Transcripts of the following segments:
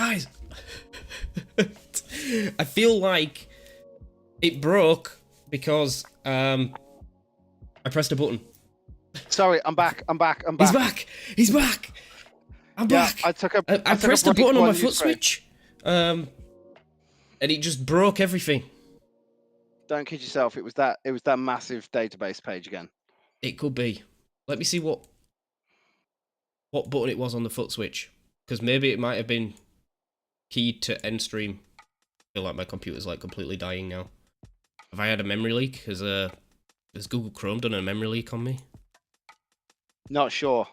Guys, I feel like it broke because I pressed a button. Sorry, I'm back. He's back. He's back. I'm back. I pressed a button on my foot switch, and it just broke everything. Don't kid yourself. It was that massive database page again. It could be. Let me see what button it was on the foot switch, because maybe it might have been keyed to end stream. I feel like my computer's like completely dying now. Have I had a memory leak? Has Google Chrome done a memory leak on me? Not sure.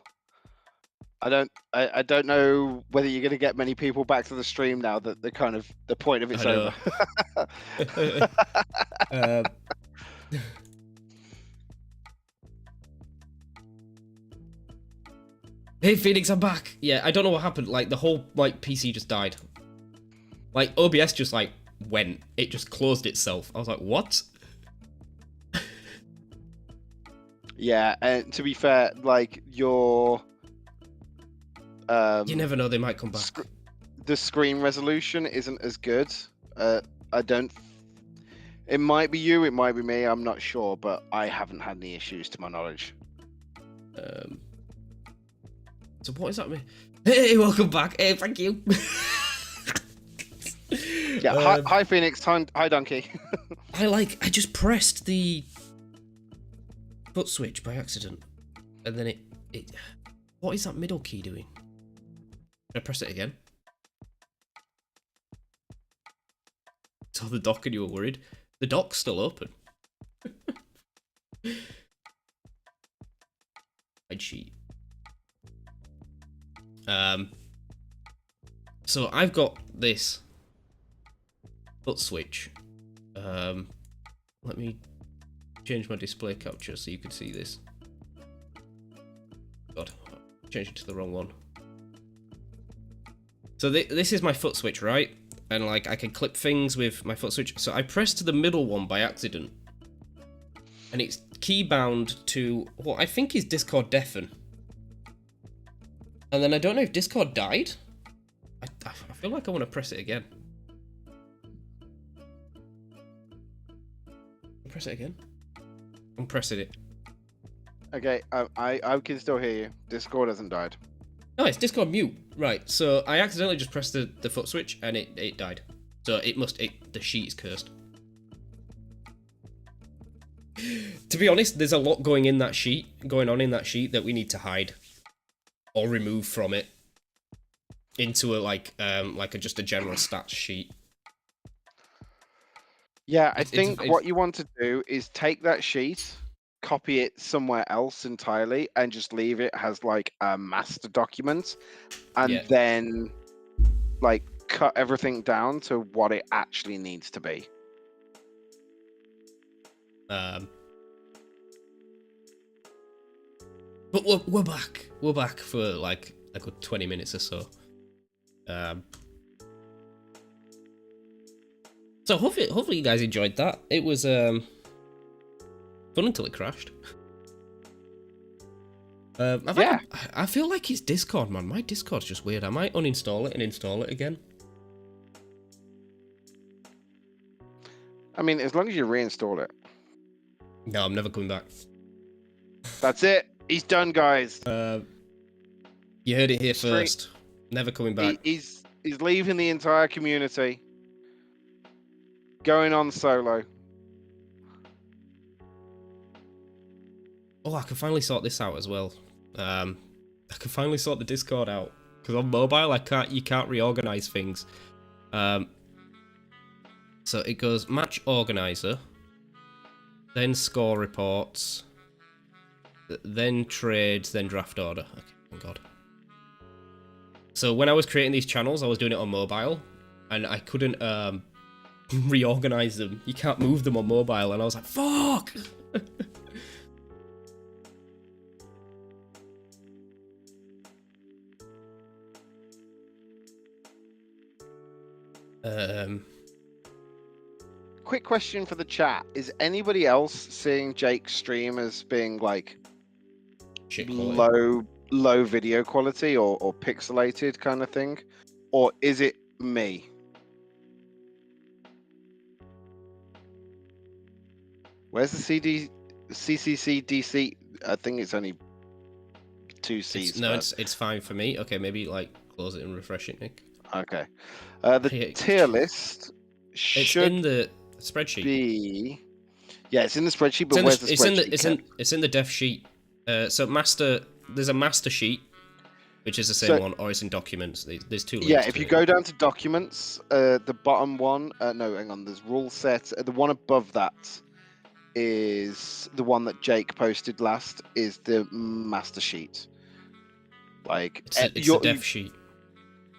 I don't know whether you're going to get many people back to the stream now that the point of it's over. Hey Phoenix, I'm back. Yeah, I don't know what happened. Like the whole PC just died. Like OBS just like went. It just closed itself. I was like, what? Yeah, and to be fair, like your you never know, they might come back. The screen resolution isn't as good. I don't. It might be you, it might be me. I'm not sure, but I haven't had any issues to my knowledge. So what is that mean? Hey, welcome back. Hey, thank you. Yeah, hi Phoenix. Hi Donkey. I just pressed the foot switch by accident, and then it. What is that middle key doing? Did I press it again? So the dock and you were worried. The dock's still open. I'd cheat. So I've got this foot switch. Let me change my display capture so you can see this. God, I changed it to the wrong one. So this is my foot switch, right? And like I can clip things with my foot switch. So I pressed the middle one by accident, and it's key bound to what I think is Discord deafen. And then I don't know if Discord died. I feel like I want to press it again. Press it again. I'm pressing it. Okay, I can still hear you. Discord hasn't died. Oh, it's Discord mute. Right, so I accidentally just pressed the foot switch and it died. So the sheet is cursed. To be honest, there's a lot going on in that sheet that we need to hide or remove from it into just a general stats sheet. Yeah, I think what you want to do is take that sheet, copy it somewhere else entirely, and just leave it as like a master document, and then like cut everything down to what it actually needs to be. But we're back. We're back for like a good 20 minutes or so. So hopefully you guys enjoyed that. It was fun until it crashed. I feel like it's Discord, man. My Discord's just weird. I might uninstall it and install it again. I mean, as long as you reinstall it. No, I'm never coming back. That's it. He's done, guys. You heard it here first. Never coming back. He's leaving the entire community. Going on solo. Oh, I can finally sort this out as well. I can finally sort the Discord out, because on mobile you can't reorganize things. So it goes match organizer, then score reports, then trades, then draft order. Okay, thank God. So when I was creating these channels, I was doing it on mobile, and I couldn't reorganize them. You can't move them on mobile, and I was like, fuck! Quick question for the chat. Is anybody else seeing Jake's stream as being like low video quality or pixelated kind of thing? Or is it me. Where's the CCC-DC? I think it's only 2 C's. It's fine for me. Okay, maybe like close it and refresh it, Nick. Okay. The tier list should in the spreadsheet. Be... Yeah, it's in the spreadsheet, but where's the spreadsheet? It's in the dev sheet. So there's a master sheet, which is the same one, or it's in documents. There's two links. Yeah, if you go down to documents, the bottom one, no, hang on, there's rule set. The one above that is the one that Jake posted last, is the master sheet. Like it's the dev sheet.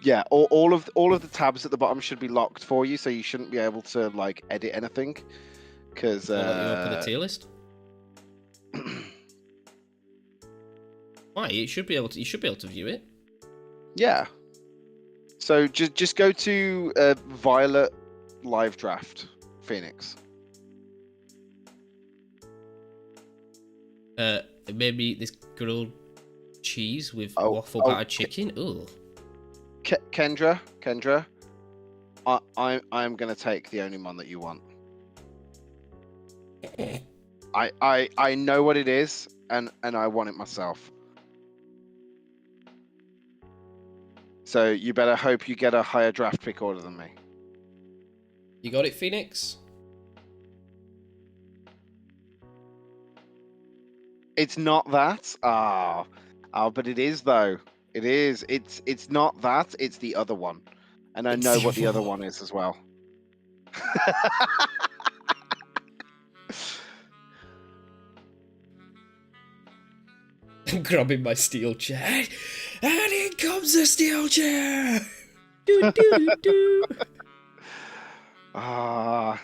Yeah, all of the tabs at the bottom should be locked for you, so you shouldn't be able to like edit anything. Because you open the tier list. Why? You should be able to view it. Yeah. So just go to Violet Live Draft Phoenix. Maybe this grilled cheese with waffle batter chicken. Ooh. Kendra, I'm gonna take the only one that you want. I know what it is, and I want it myself. So you better hope you get a higher draft pick order than me. You got it, Phoenix? It's not that. Oh, but it is though. It is. It's not that. It's the other one, and I know what the other one is as well. Grabbing my steel chair, and in comes the steel chair. Do do do. I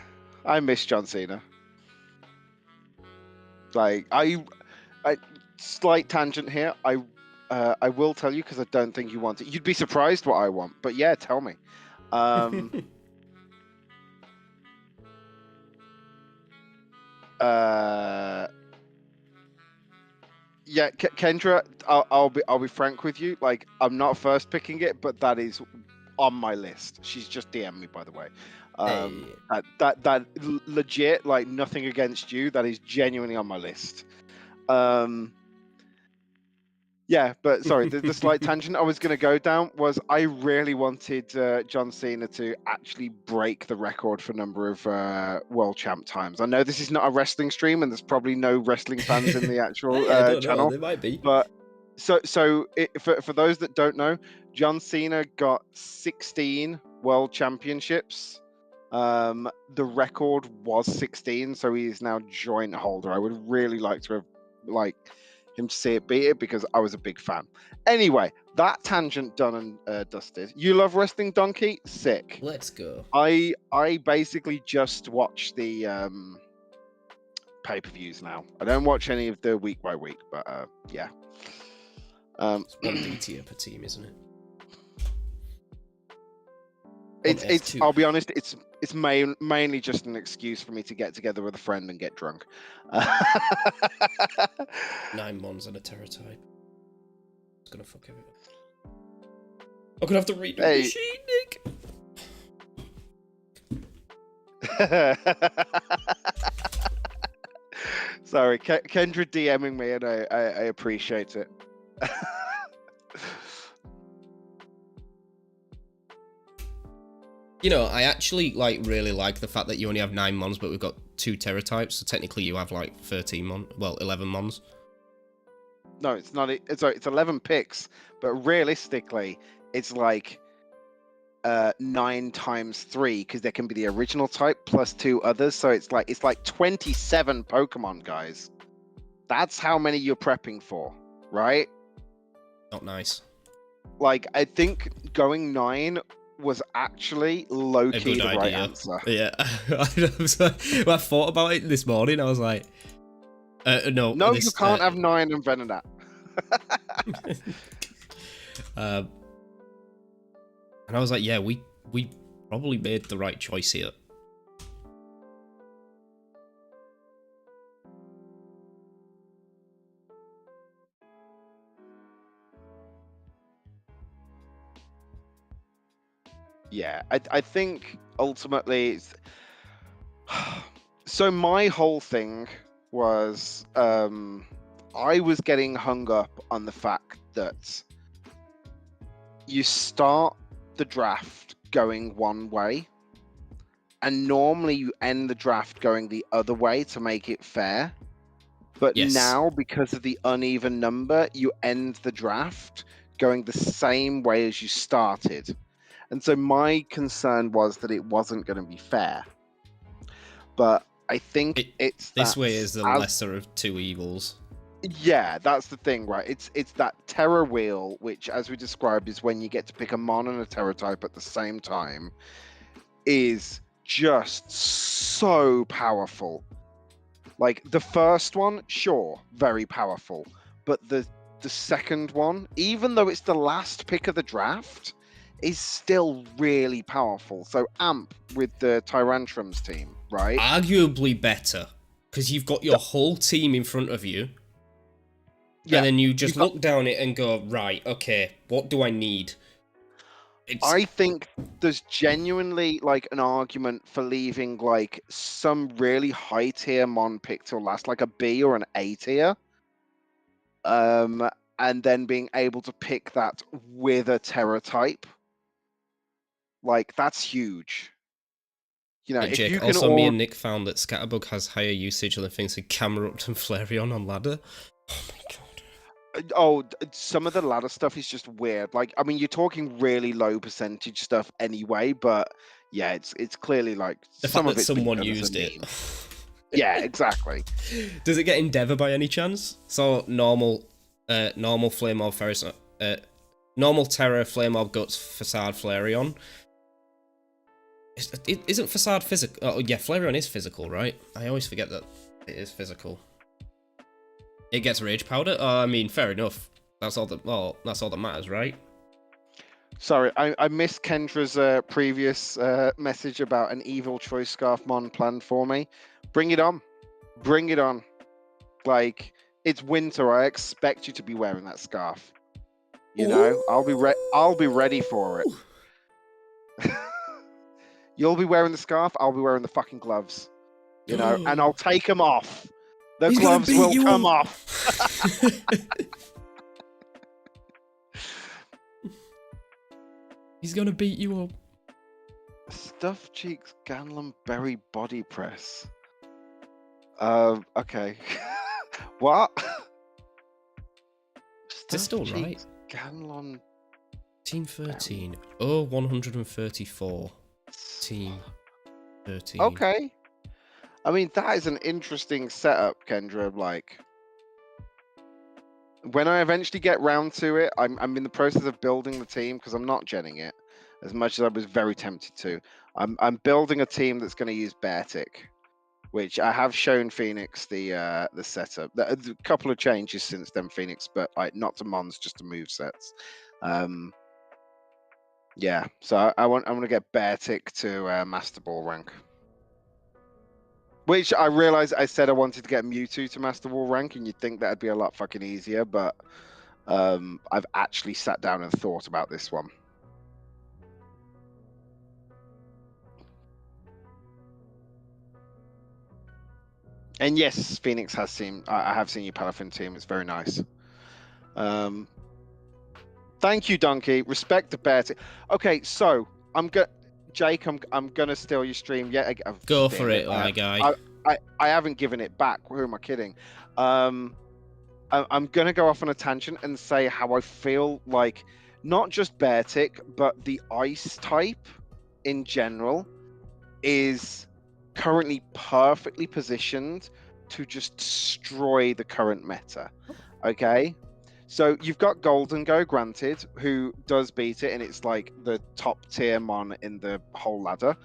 miss John Cena. Like I slight tangent here. I will tell you because I don't think you want it. You'd be surprised what I want, but yeah, tell me. Yeah, Kendra, I'll be frank with you. Like, I'm not first picking it, but that is on my list. She's just DM'd me, by the way. That legit, like, nothing against you. That is genuinely on my list. Yeah, but sorry, the slight tangent I was going to go down was I really wanted John Cena to actually break the record for number of world champ times. I know this is not a wrestling stream, and there's probably no wrestling fans in the actual channel. There might be. But for those that don't know, John Cena got 16 world championships. The record was 16, so he is now joint holder. I would really like to have him to see it beat it because I was a big fan. Anyway, that tangent done and dusted. You love wrestling, Donkey? Sick. Let's go. I basically just watch the pay-per-views now. I don't watch any of the week by week, but yeah. It's one D tier per team, isn't it? It's I'll be honest, it's mainly just an excuse for me to get together with a friend and get drunk. 9 mons and a Terratype. It's gonna fuck everything. I'm gonna have to redo the sheet, Nick. Sorry, Kendra DMing me, and I appreciate it. You know, I actually really like the fact that you only have 9 mons, but we've got 2 Terratypes, so technically you have 13 mons. Well, 11 mons. No, it's not. It's 11 picks, but realistically, it's 9 times 3 because there can be the original type plus 2 others. So it's 27 Pokemon, guys. That's how many you're prepping for, right? Not nice. I think going 9 was actually low-key the right answer. Yeah. I thought about it this morning. I was like, no. No, you can't have 9 and Venonat. And I was like, yeah, we probably made the right choice here. Yeah, I think ultimately it's... So my whole thing was I was getting hung up on the fact that you start the draft going one way, and normally you end the draft going the other way to make it fair. But now, because of the uneven number, you end the draft going the same way as you started. And so my concern was that it wasn't going to be fair. But I think it's this way is the lesser of two evils. Yeah, that's the thing, right? It's that terror wheel, which, as we described, is when you get to pick a mon and a terror type at the same time, is just so powerful. Like the first one, sure, very powerful, but the second one, even though it's the last pick of the draft, is still really powerful. So Amp with the Tyrantrums team, right? Arguably better, because you've got your whole team in front of you, and then you just look down it and go, right, okay, what do I need? I think there's genuinely like an argument for leaving like some really high tier mon pick till last, like a B or an A tier. And then being able to pick that with a terror type. Like that's huge. You know, if Jake, you can also me and Nick found that Scatterbug has higher usage on the things like Camerupt and Flareon on ladder. Oh my god. Oh, some of the ladder stuff is just weird. Like, I mean, you're talking really low percentage stuff anyway, but yeah, it's clearly like the some fact of that it's someone used it. Yeah, exactly. Does it get Endeavor by any chance? So normal Flame Orb Ferris, normal Terror, Flame Orb Guts, Facade, Flareon. Isn't Facade physical? Oh yeah, Flareon is physical, right? I always forget that it is physical. It gets Rage Powder? I mean, fair enough. That's all that matters, right? Sorry, I missed Kendra's previous message about an Evil Choice Scarf mon planned for me. Bring it on. Bring it on. Like, it's winter. I expect you to be wearing that scarf. You know, I'll be ready for it. You'll be wearing the scarf, I'll be wearing the fucking gloves. You know, and I'll take them off. The gloves will come off. He's gonna beat you up. Stuffed Cheeks Ganlon Berry Body Press. Okay. What? Is still right? Ganlon. Team 13. Oh, 134. Team 13. Okay. I mean, that is an interesting setup, Kendra. Like, when I eventually get round to it, I'm in the process of building the team because I'm not genning it as much as I was very tempted to. I'm building a team that's going to use Beartic, which I have shown Phoenix the setup. A couple of changes since then, Phoenix, but like not to mons, just to move sets. Yeah, so I want to get Beartic to Master Ball rank. Which I realized I said I wanted to get Mewtwo to Master Ball rank, and you'd think that'd be a lot fucking easier, but I've actually sat down and thought about this one. And yes, Phoenix has seen. I have seen your Palafin team. It's very nice. Thank you, Donkey. Respect the bear. Okay, so Jake, I'm gonna steal your stream yet. Go for it, my guy. I haven't given it back. Who am I kidding? I'm gonna go off on a tangent and say how I feel like not just Beartic, but the ice type in general is currently perfectly positioned to just destroy the current meta. Okay, so you've got Golden Go, granted, who does beat it, and it's like the top tier mon in the whole ladder,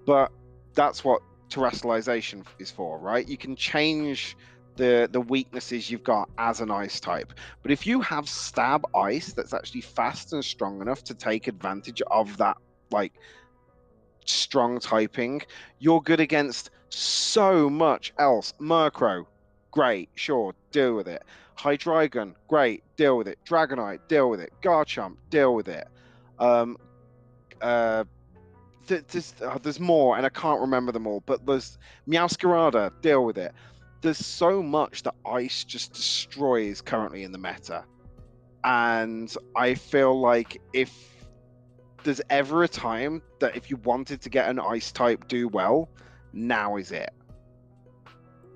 but that's what terrestrialization is for, right? You can change the weaknesses you've got as an ice type, but if you have stab ice that's actually fast and strong enough to take advantage of that, like, strong typing, you're good against so much else. Murkrow, great, sure, deal with it. Hydreigon, great, deal with it. Dragonite, deal with it. Garchomp, deal with it. there's more, and I can't remember them all. But there's Meowscarada, deal with it. There's so much that ice just destroys currently in the meta, and I feel like if there's ever a time that if you wanted to get an ice type do well, now is it.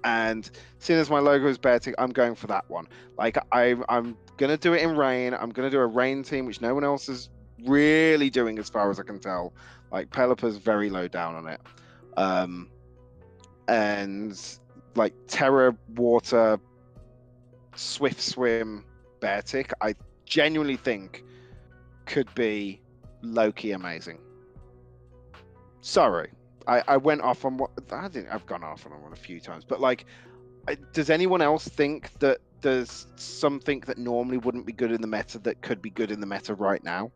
And seeing as my logo is Beartic, I'm going for that one. Like I'm gonna do it in rain. I'm gonna do a rain team, which no one else is really doing as far as I can tell. Like Pelipper's very low down on it. And like Terra, Water, Swift Swim, Beartic, I genuinely think could be low-key amazing. Sorry, I went off on what I think I've gone off on one a few times, but like, does anyone else think that there's something that normally wouldn't be good in the meta that could be good in the meta right now?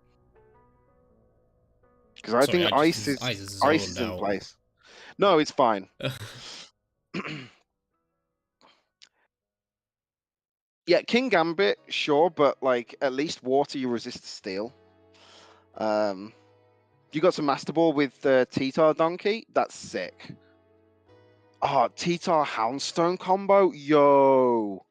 Because I think ice is in place. No, it's fine. Yeah, King Gambit, sure, but like at least water you resist the steel. You got some Master Ball with T-Tar Donkey? That's sick. Oh, T-Tar Houndstone combo? Yo.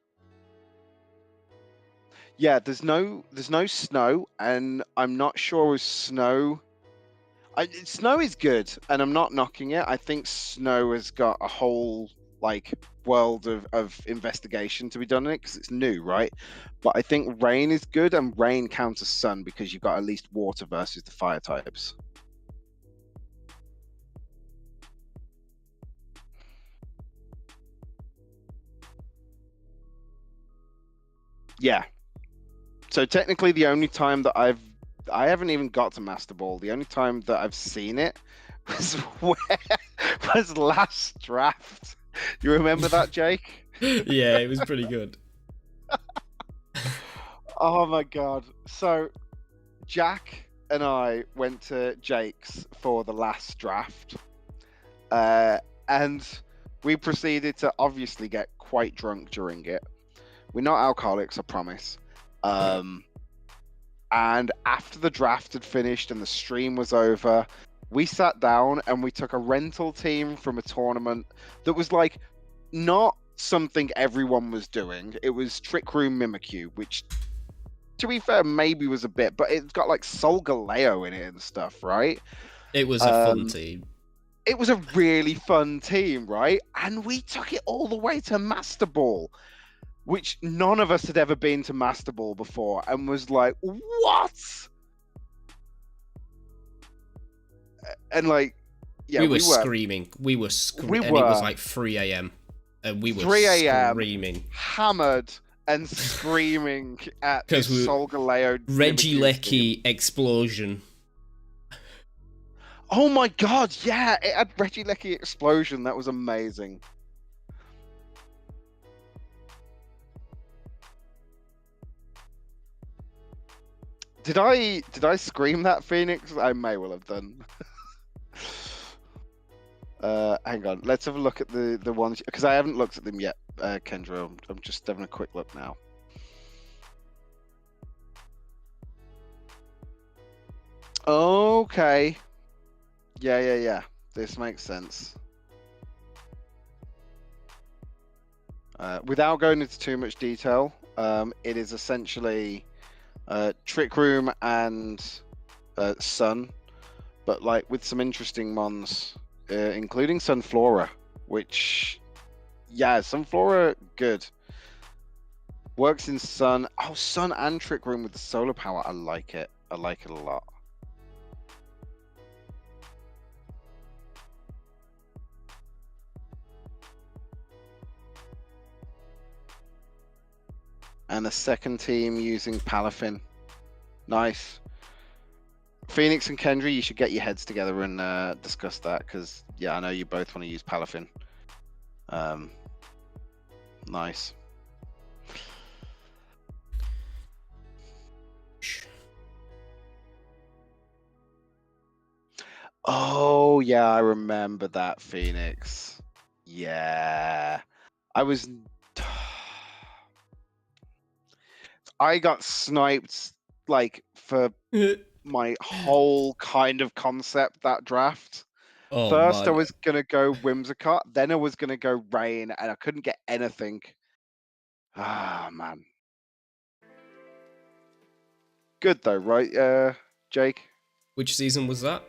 Yeah, there's no snow, and I'm not sure if snow... snow is good, and I'm not knocking it. I think snow has got a whole like world of investigation to be done in it because it's new, right? But I think rain is good, and rain counters sun because you've got at least water versus the fire types. Yeah. So technically, the only time that I haven't even got to Master Ball. The only time that I've seen it was last draft. You remember that, Jake? Yeah, it was pretty good. Oh my god! So Jack and I went to Jake's for the last draft, and we proceeded to obviously get quite drunk during it. We're not alcoholics, I promise. And after the draft had finished and the stream was over, we sat down and we took a rental team from a tournament that was like not something everyone was doing. It was Trick Room Mimikyu, which, to be fair, maybe was a bit, but it's got like Solgaleo in it and stuff, right? It was a fun team. It was a really fun team, right? And we took it all the way to Master Ball, which none of us had ever been to Master Ball before, and was like, what? And like, yeah, we were screaming. We were screaming. And it was like 3 a.m. And we were 3 a.m. screaming. Hammered and screaming at this Solgaleo Jekeleke explosion. Oh my god, yeah, it had Jekeleke explosion. That was amazing. Did I scream that, Phoenix? I may well have done. Hang on, let's have a look at the ones because I haven't looked at them yet, Kendra. I'm just having a quick look now. Okay. Yeah. This makes sense. Without going into too much detail, it is essentially Trick Room and Sun, but like with some interesting mons, including Sunflora, which, yeah, Sunflora, good. Works in Sun. Oh, Sun and Trick Room with the solar power. I like it. I like it a lot. And a second team using Palafin. Nice. Phoenix and Kendra, you should get your heads together and discuss that, because, yeah, I know you both want to use Palafin. Nice. Oh, yeah, I remember that, Phoenix. Yeah. I got sniped like for my whole kind of concept that draft. Oh First, I man. was gonna go Whimsicott, then I was gonna go Rain, and I couldn't get anything. Ah, man. Good though, right, Jake? Which season was that?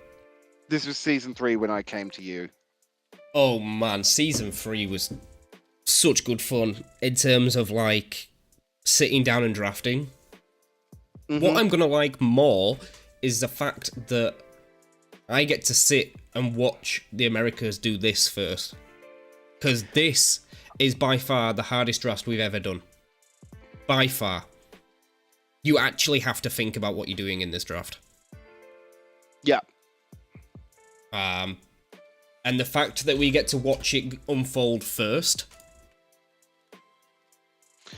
This was season 3 when I came to you. Oh man, season 3 was such good fun in terms of like sitting down and drafting. What I'm gonna like more is the fact that I get to sit and watch the Americas do this first. Because this is by far the hardest draft we've ever done. By far. You actually have to think about what you're doing in this draft. Yeah. And the fact that we get to watch it unfold first,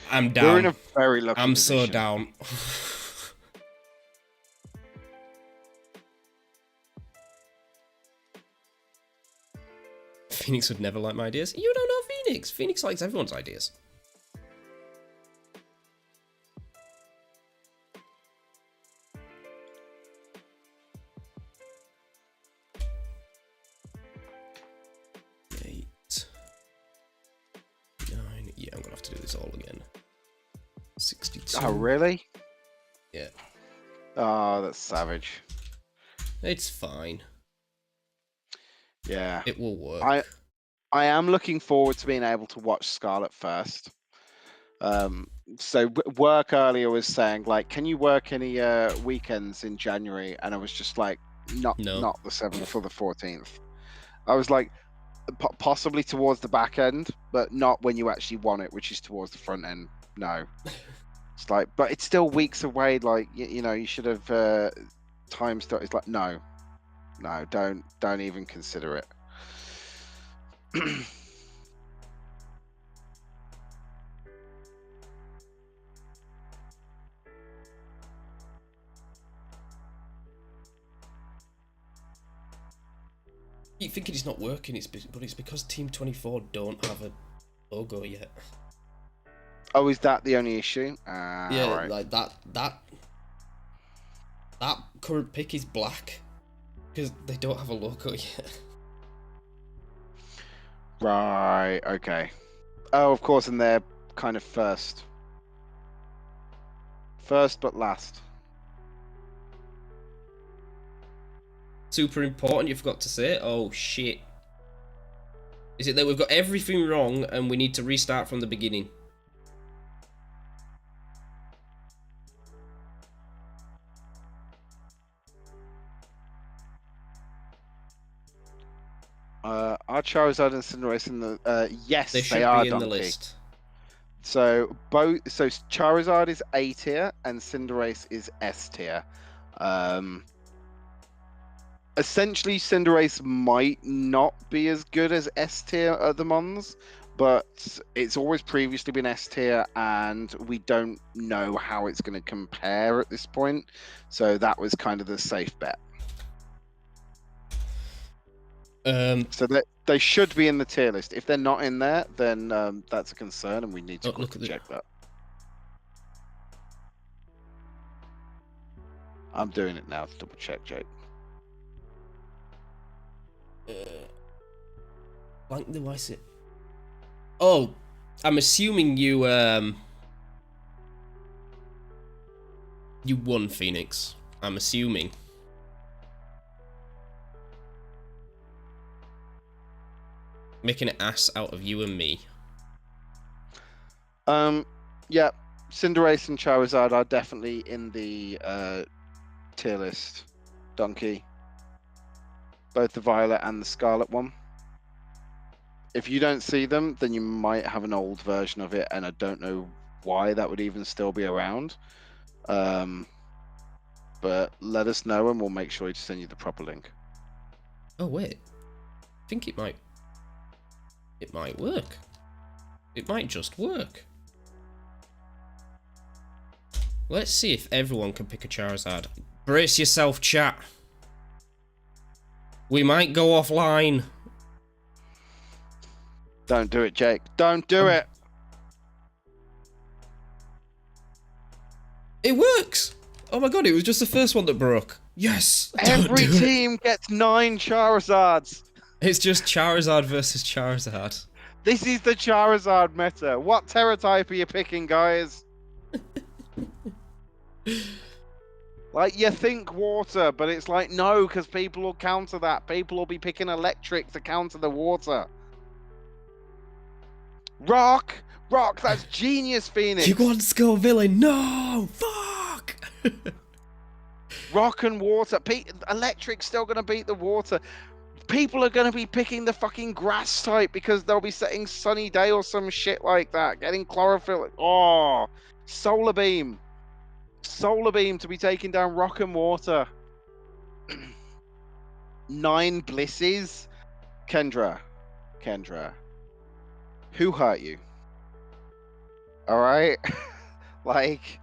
I'm down. We're in a very lucky position. so down. Phoenix would never like my ideas. You don't know Phoenix. Phoenix likes everyone's ideas. Yeah, I'm gonna have to do this all again. 62. Oh, really? Yeah. Oh, that's savage. It's fine. Yeah. It will work. I am looking forward to being able to watch Scarlet first. So work earlier was saying, like, can you work any weekends in January? And I was just like, not the 7th or the 14th. I was like, possibly towards the back end, but not when you actually want it, which is towards the front end. No. It's like, but it's still weeks away. Like, you know, you should have time stuff. It's like, no, don't even consider it. You thinking it's not working, but it's because Team 24 don't have a logo yet. Oh, is that the only issue? Yeah, right. like that current pick is black because they don't have a logo yet. Right, okay. Oh, of course, and they're kind of first but last. Super important, you forgot to say. Oh shit. Is it that we've got everything wrong and we need to restart from the beginning? Are Charizard and Cinderace in the yes, they should are be in Donkey. the list. So Charizard is A tier and Cinderace is S tier. Essentially, Cinderace might not be as good as S tier at the Mons, but it's always previously been S tier, and we don't know how it's going to compare at this point. So that was kind of the safe bet. So they should be in the tier list. If they're not in there, then that's a concern, and we need to quickly check that. I'm doing it now to double check, Jake. Blank the what's it? Oh, I'm assuming you won, Phoenix. I'm assuming. Making an ass out of you and me. Yeah, Cinderace and Charizard are definitely in the tier list. Donkey. Both the Violet and the Scarlet one. If you don't see them, then you might have an old version of it, and I don't know why that would even still be around. But let us know, and we'll make sure to send you the proper link. Oh wait, I think it might work. It might just work. Let's see if everyone can pick a Charizard. Brace yourself, chat. We might go offline. Don't do it, Jake. Don't do it. It works. Oh my god, it was just the first one that broke. Yes! Every team gets 9 Charizards. It's just Charizard versus Charizard. This is the Charizard meta. What Terra type are you picking, guys? Like, you think water, but it's like, no, because people will counter that. People will be picking electric to counter the water. Rock! Rock, that's genius, Phoenix! You want to go villain? No! Fuck! Rock and water. Electric's still going to beat the water. People are going to be picking the fucking grass type because they'll be setting Sunny Day or some shit like that. Getting chlorophyll. Oh, Solar Beam. Solar Beam to be taking down rock and water. 9 Blisses. Kendra. Who hurt you? All right. Like,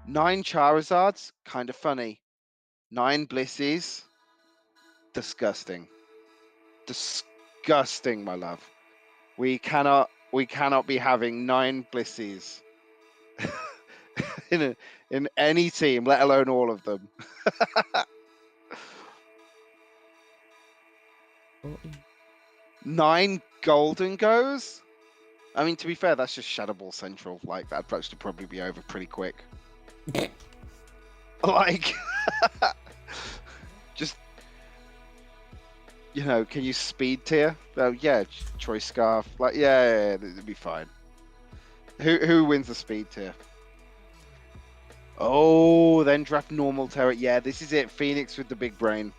9 Charizards, kind of funny. 9 Blisses. Disgusting. Disgusting, my love. We cannot be having 9 Blisses in any team, let alone all of them. 9 Golden Goes? I mean, to be fair, that's just Shadow Ball Central. Like, that approach to probably be over pretty quick. Like, just, you know, can you speed tier? Oh, yeah, Choice Scarf. Like, yeah, it'd be fine. Who wins the speed tier? Oh, then draft normal Terra. Yeah, this is it. Phoenix with the big brain.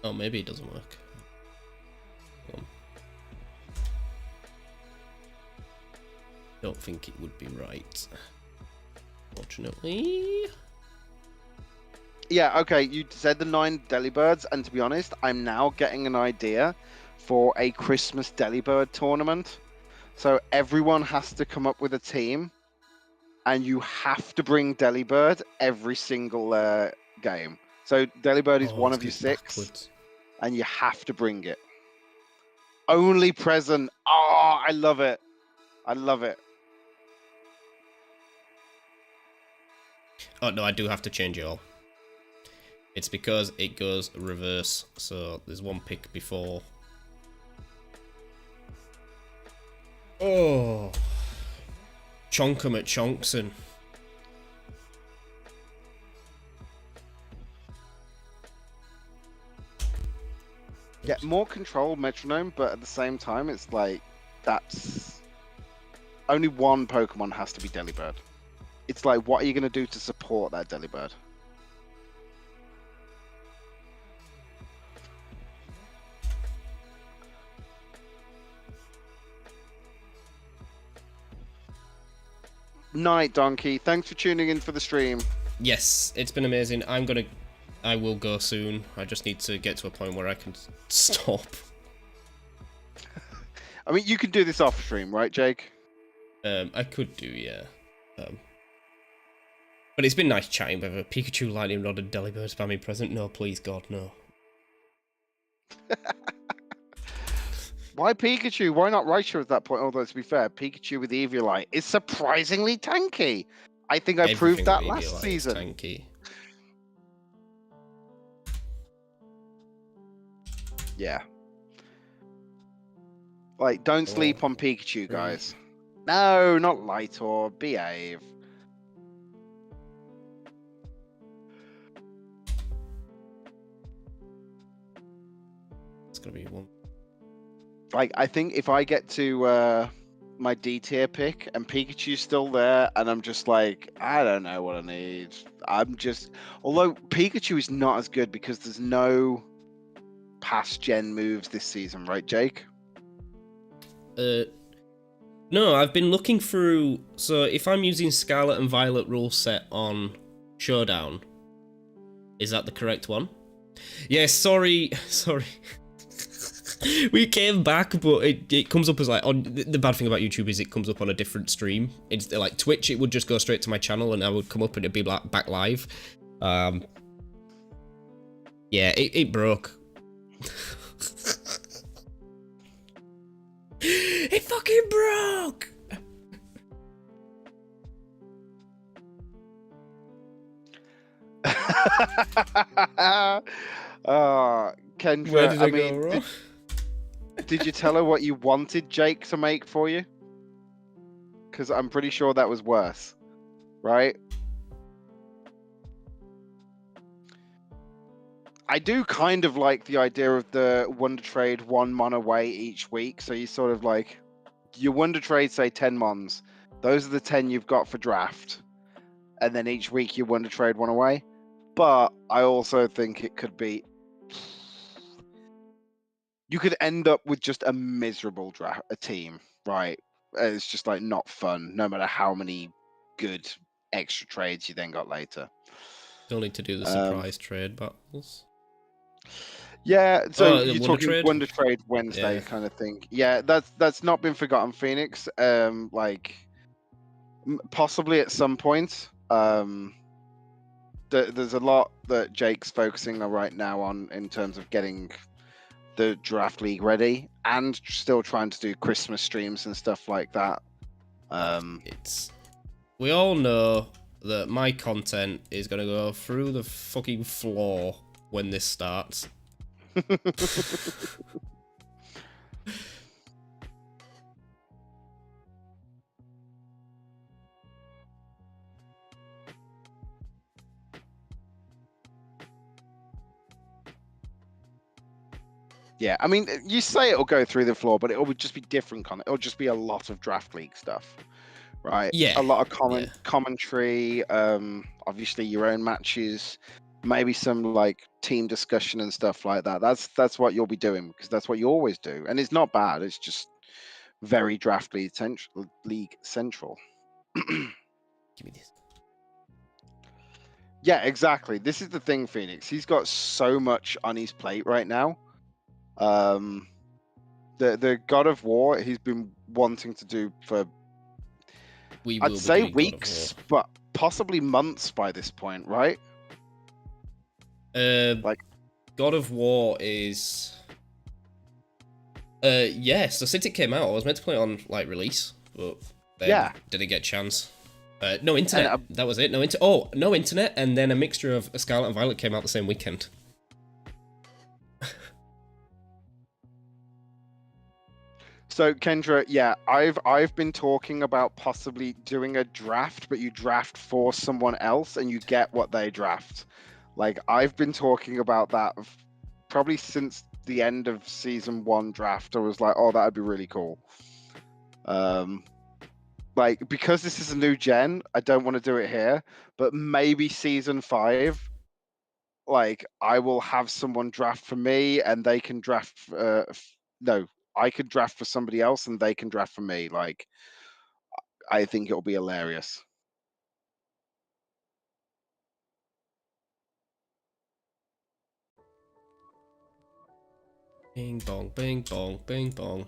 Oh, maybe it doesn't work. Don't think it would be right. Fortunately. Yeah, okay, you said the 9 Delibirds, and to be honest, I'm now getting an idea for a Christmas Delibird tournament. So everyone has to come up with a team, and you have to bring Delibird every single game. So Delibird is one of your 6, backwards. And you have to bring it. Only present. Oh, I love it. I love it. Oh, no, I do have to change it all. It's because it goes reverse, so there's one pick before. Oh. Chonk 'em at Chonkson. Get more control metronome, but at the same time, it's like, that's... Only one Pokemon has to be Delibird. It's like, what are you going to do to support that Delibird? Night, Donkey. Thanks for tuning in for the stream. Yes, it's been amazing. I will go soon. I just need to get to a point where I can stop. I mean, you can do this off stream, right, Jake? I could do, yeah. But it's been nice chatting with a Pikachu, Lightning Rod, and Delibird spamming present. No, please, God, no. Why Pikachu? Why not Raichu at that point? Although, to be fair, Pikachu with Eviolite is surprisingly tanky. I think I proved that last season. Tanky. Yeah. Like, don't sleep on Pikachu, guys. No, not Lightor. Behave. It's gonna be one. Like, I think if I get to my D tier pick and Pikachu's still there, and I'm just like, I don't know what I need. I'm just, although Pikachu is not as good because there's no past gen moves this season, right, Jake? No, I've been looking through. So if I'm using Scarlet and Violet rule set on Showdown, is that the correct one? Yeah, sorry. We came back, but it comes up as like, on the bad thing about YouTube is it comes up on a different stream. It's like Twitch, it would just go straight to my channel and I would come up and it'd be like back live. Yeah, it broke. It fucking broke. Kendra, Where did I I go mean, wrong? did you tell her what you wanted Jake to make for you? Because I'm pretty sure that was worse, right? I do kind of like the idea of the Wonder Trade 1 mon away each week. So you sort of like, your Wonder Trade, say 10 mons. Those are the 10 you've got for draft. And then each week you Wonder Trade 1 away. But I also think it could be... You could end up with just a miserable team, right? It's just like not fun, no matter how many good extra trades you then got later. Still need to do the surprise trade battles. Yeah, so you're Wonder talking Trade? Wonder Trade Wednesday kind of thing. Yeah, that's not been forgotten, Phoenix. Like possibly at some point. There's a lot that Jake's focusing on right now on in terms of getting the draft league ready and still trying to do Christmas streams and stuff like that. We all know that my content is gonna go through the fucking floor when this starts. Yeah, I mean, you say it'll go through the floor, but it will just be different content. It'll just be a lot of draft league stuff, right? Yeah, a lot of commentary. Obviously your own matches, maybe some like team discussion and stuff like that. That's what you'll be doing because that's what you always do, and it's not bad. It's just very draft league central. Give me this. Yeah, exactly. This is the thing, Phoenix. He's got so much on his plate right now. The God of War he's been wanting to do for I'd say weeks, but possibly months by this point, right? Like God of War is yeah, so since it came out, I was meant to play it on like release, but then didn't get a chance. No internet. That was it. No internet, and then a mixture of Scarlet and Violet came out the same weekend. So Kendra, yeah, I've been talking about possibly doing a draft, but you draft for someone else and you get what they draft. Like I've been talking about that probably since the end of season 1 draft. I was like, oh, that'd be really cool. Like because this is a new gen, I don't want to do it here, but maybe season 5, like I will have someone draft for me and they can draft. I could draft for somebody else and they can draft for me. Like, I think it'll be hilarious. Bing bong, bing bong, bing bong.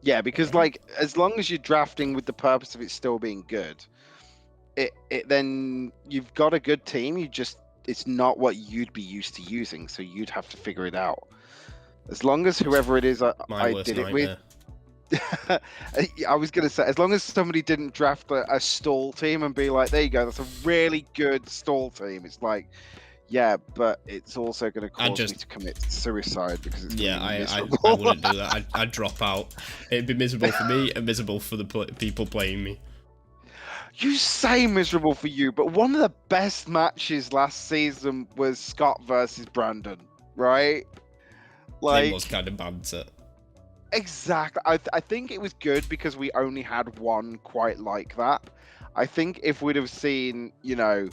Yeah, because like as long as you're drafting with the purpose of it still being good, it then you've got a good team. It's not what you'd be used to using, so you'd have to figure it out. As long as whoever it is I did it with, I was gonna say, as long as somebody didn't draft a stall team and be like, there you go, that's a really good stall team. It's like, yeah, but it's also going to cause me to commit suicide because it's I wouldn't do that. I'd drop out. It'd be miserable for me and miserable for the people playing me. You say miserable for you, but one of the best matches last season was Scott versus Brandon, right? Like, it was kind of banter. Exactly. I think it was good because we only had one quite like that. I think if we'd have seen, you know,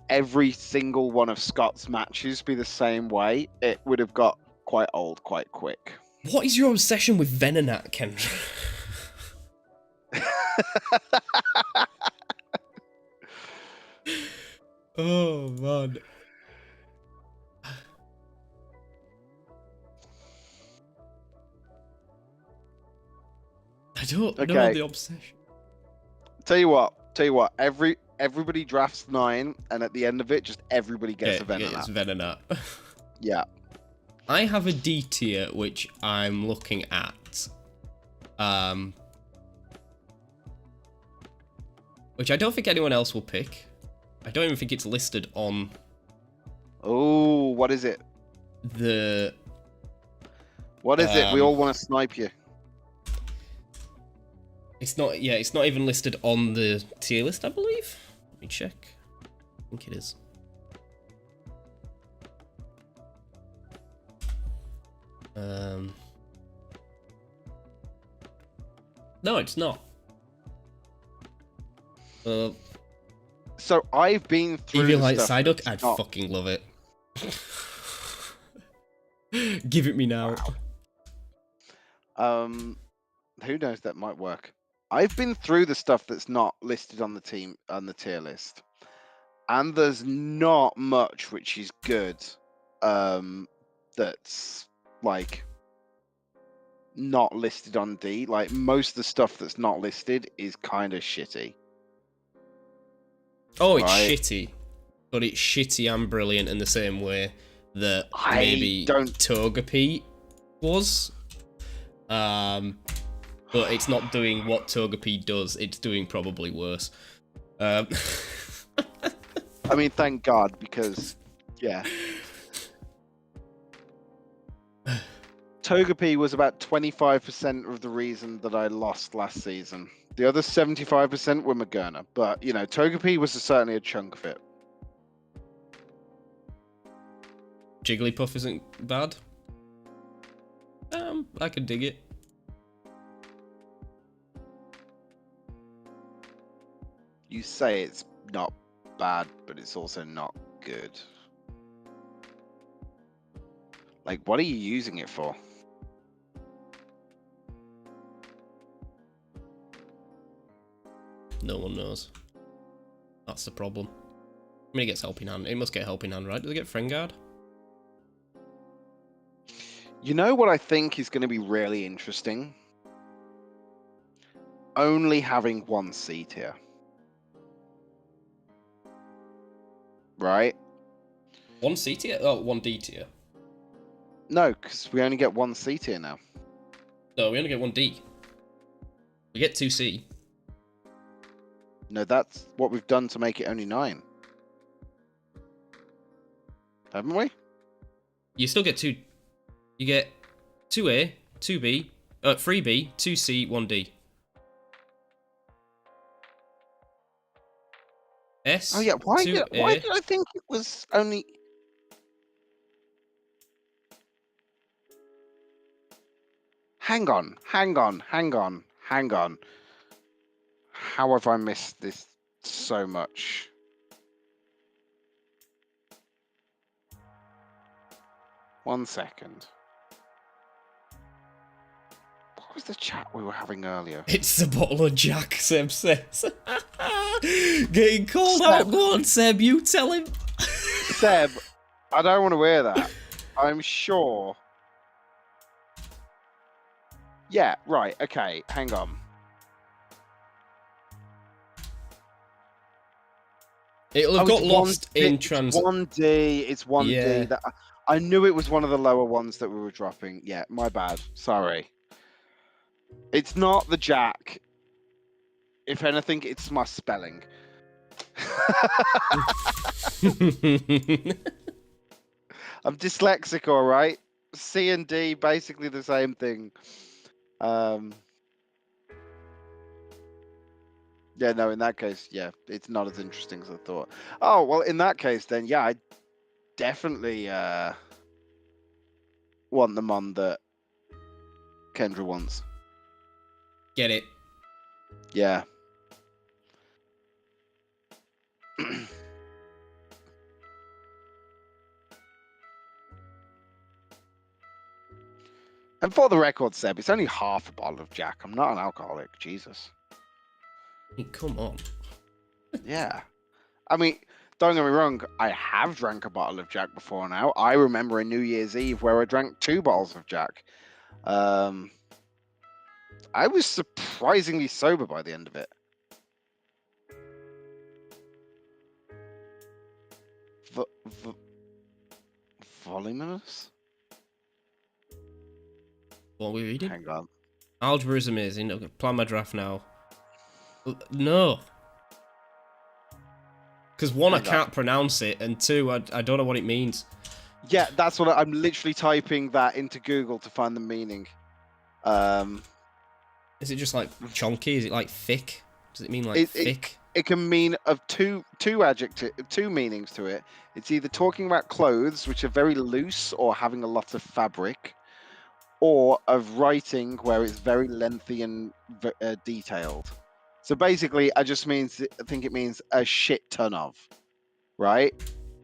every single one of Scott's matches be the same way, it would have got quite old quite quick. What is your obsession with Venonat, Kendra? Oh, man. I don't know the obsession. Tell you what, everybody drafts 9, and at the end of it, just everybody gets a Venonat. It's Venonat. Yeah. I have a D tier which I'm looking at. Which I don't think anyone else will pick. I don't even think it's listed on... Oh, what is it? The... What is it? We all want to snipe you. It's not... Yeah, it's not even listed on the tier list, I believe. Let me check. I think it is. No, it's not. So I've been through Evil the Light stuff Psyduck, that's I'd not- fucking love it. Give it me now. Wow. Who knows, that might work. I've been through the stuff that's not listed on the tier list, and there's not much which is good. That's like not listed on D. Like most of the stuff that's not listed is kind of shitty. Oh, it's shitty. But it's shitty and brilliant in the same way that maybe Togepi was. But it's not doing what Togepi does, it's doing probably worse. I mean, thank God, because, yeah. Togepi was about 25% of the reason that I lost last season. The other 75% were Magerna, but, you know, Togepi was certainly a chunk of it. Jigglypuff isn't bad. I can dig it. You say it's not bad, but it's also not good. Like, what are you using it for? No one knows. That's the problem. I mean, it gets Helping Hand. It must get Helping Hand, right? Does it get Friend Guard? You know what I think is going to be really interesting? Only having one C tier. Right? One C tier? Oh, one D tier. No, because we only get one C tier now. No, we only get one D. We get 2C. No, that's what we've done to make it only 9. Haven't we? You still get 2... You get 2A, 2B, 3B, 2C, 1D. S, Oh yeah, why 2A. did I think it was only... Hang on. How have I missed this so much? One second. What was the chat we were having earlier? It's the bottle of Jack, Seb says. Getting called Seb. out. Go on, Seb, you tell him. Seb, I don't want to hear that. I'm sure. Yeah, right, okay, hang on. It'll have got lost in transit. It's 1D, it's 1D. Yeah. That, I knew it was one of the lower ones that we were dropping. Yeah, my bad. Sorry. It's not the Jack. If anything, it's my spelling. I'm dyslexic, all right? C and D, basically the same thing. Yeah, no, in that case, yeah, it's not as interesting as I thought. Oh, well, in that case, then, yeah, I definitely want them on that Kendra wants. Get it. Yeah. And for the record, Seb, it's only half a bottle of Jack. I'm not an alcoholic. Jesus. Hey, come on. Yeah. I mean, don't get me wrong. I have drank a bottle of Jack before now. I remember a New Year's Eve where I drank 2 bottles of Jack. I was surprisingly sober by the end of it. Voluminous? What are we reading? Hang on. Algebra is amazing. Okay, plan my draft now. No. Because one, I can't pronounce it, and two, I don't know what it means. Yeah, that's what I'm literally typing that into Google to find the meaning. Is it just like chunky? Is it like thick? Does it mean like thick? It can mean of two meanings to it. It's either talking about clothes, which are very loose or having a lot of fabric, or of writing where it's very lengthy and detailed. So basically, I think it means a shit ton of, right?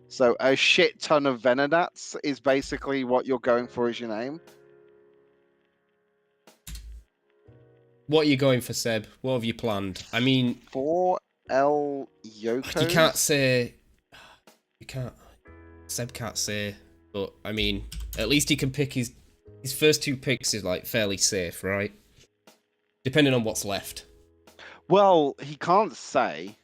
So a shit ton of Venonats is basically what you're going for as your name. What are you going for, Seb? What have you planned? I mean... 4L Yokos? You can't say... You can't... Seb can't say, but, I mean, at least he can pick his first two picks is, like, fairly safe, right? Depending on what's left. Well, he can't say,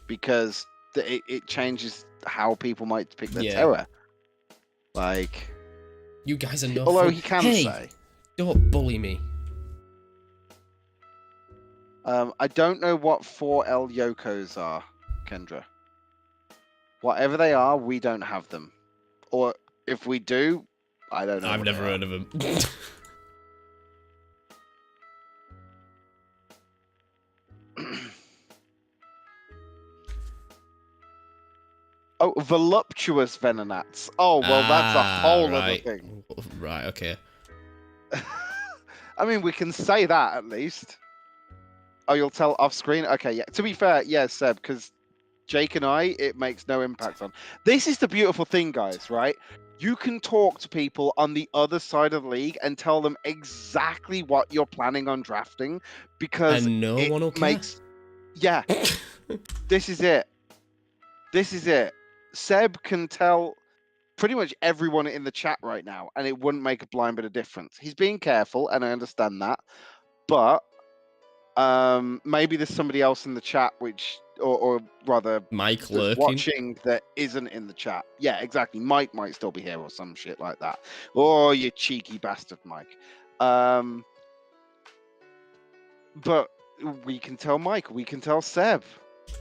because it changes how people might pick their terror. Like... You guys are not... Although he can say... Don't bully me. I don't know what 4L Yokos are, Kendra. Whatever they are, we don't have them. Or if we do, I don't know. I've never heard of them. Oh, voluptuous Venonats. Oh, well, that's a whole other thing. Right, okay. I mean, we can say that at least. Oh, you'll tell off screen? Okay, yeah. To be fair, yeah, Seb, because Jake and I, it makes no impact on. This is the beautiful thing, guys, right? You can talk to people on the other side of the league and tell them exactly what you're planning on drafting, because and no one will makes... Yeah. This is it. This is it. Seb can tell pretty much everyone in the chat right now, and it wouldn't make a blind bit of difference. He's being careful, and I understand that, but maybe there's somebody else in the chat which, or rather, Mike lurking, watching that isn't in the chat. Yeah, exactly. Mike might still be here or some shit like that. Oh, you cheeky bastard, Mike. But we can tell Mike. We can tell Seb.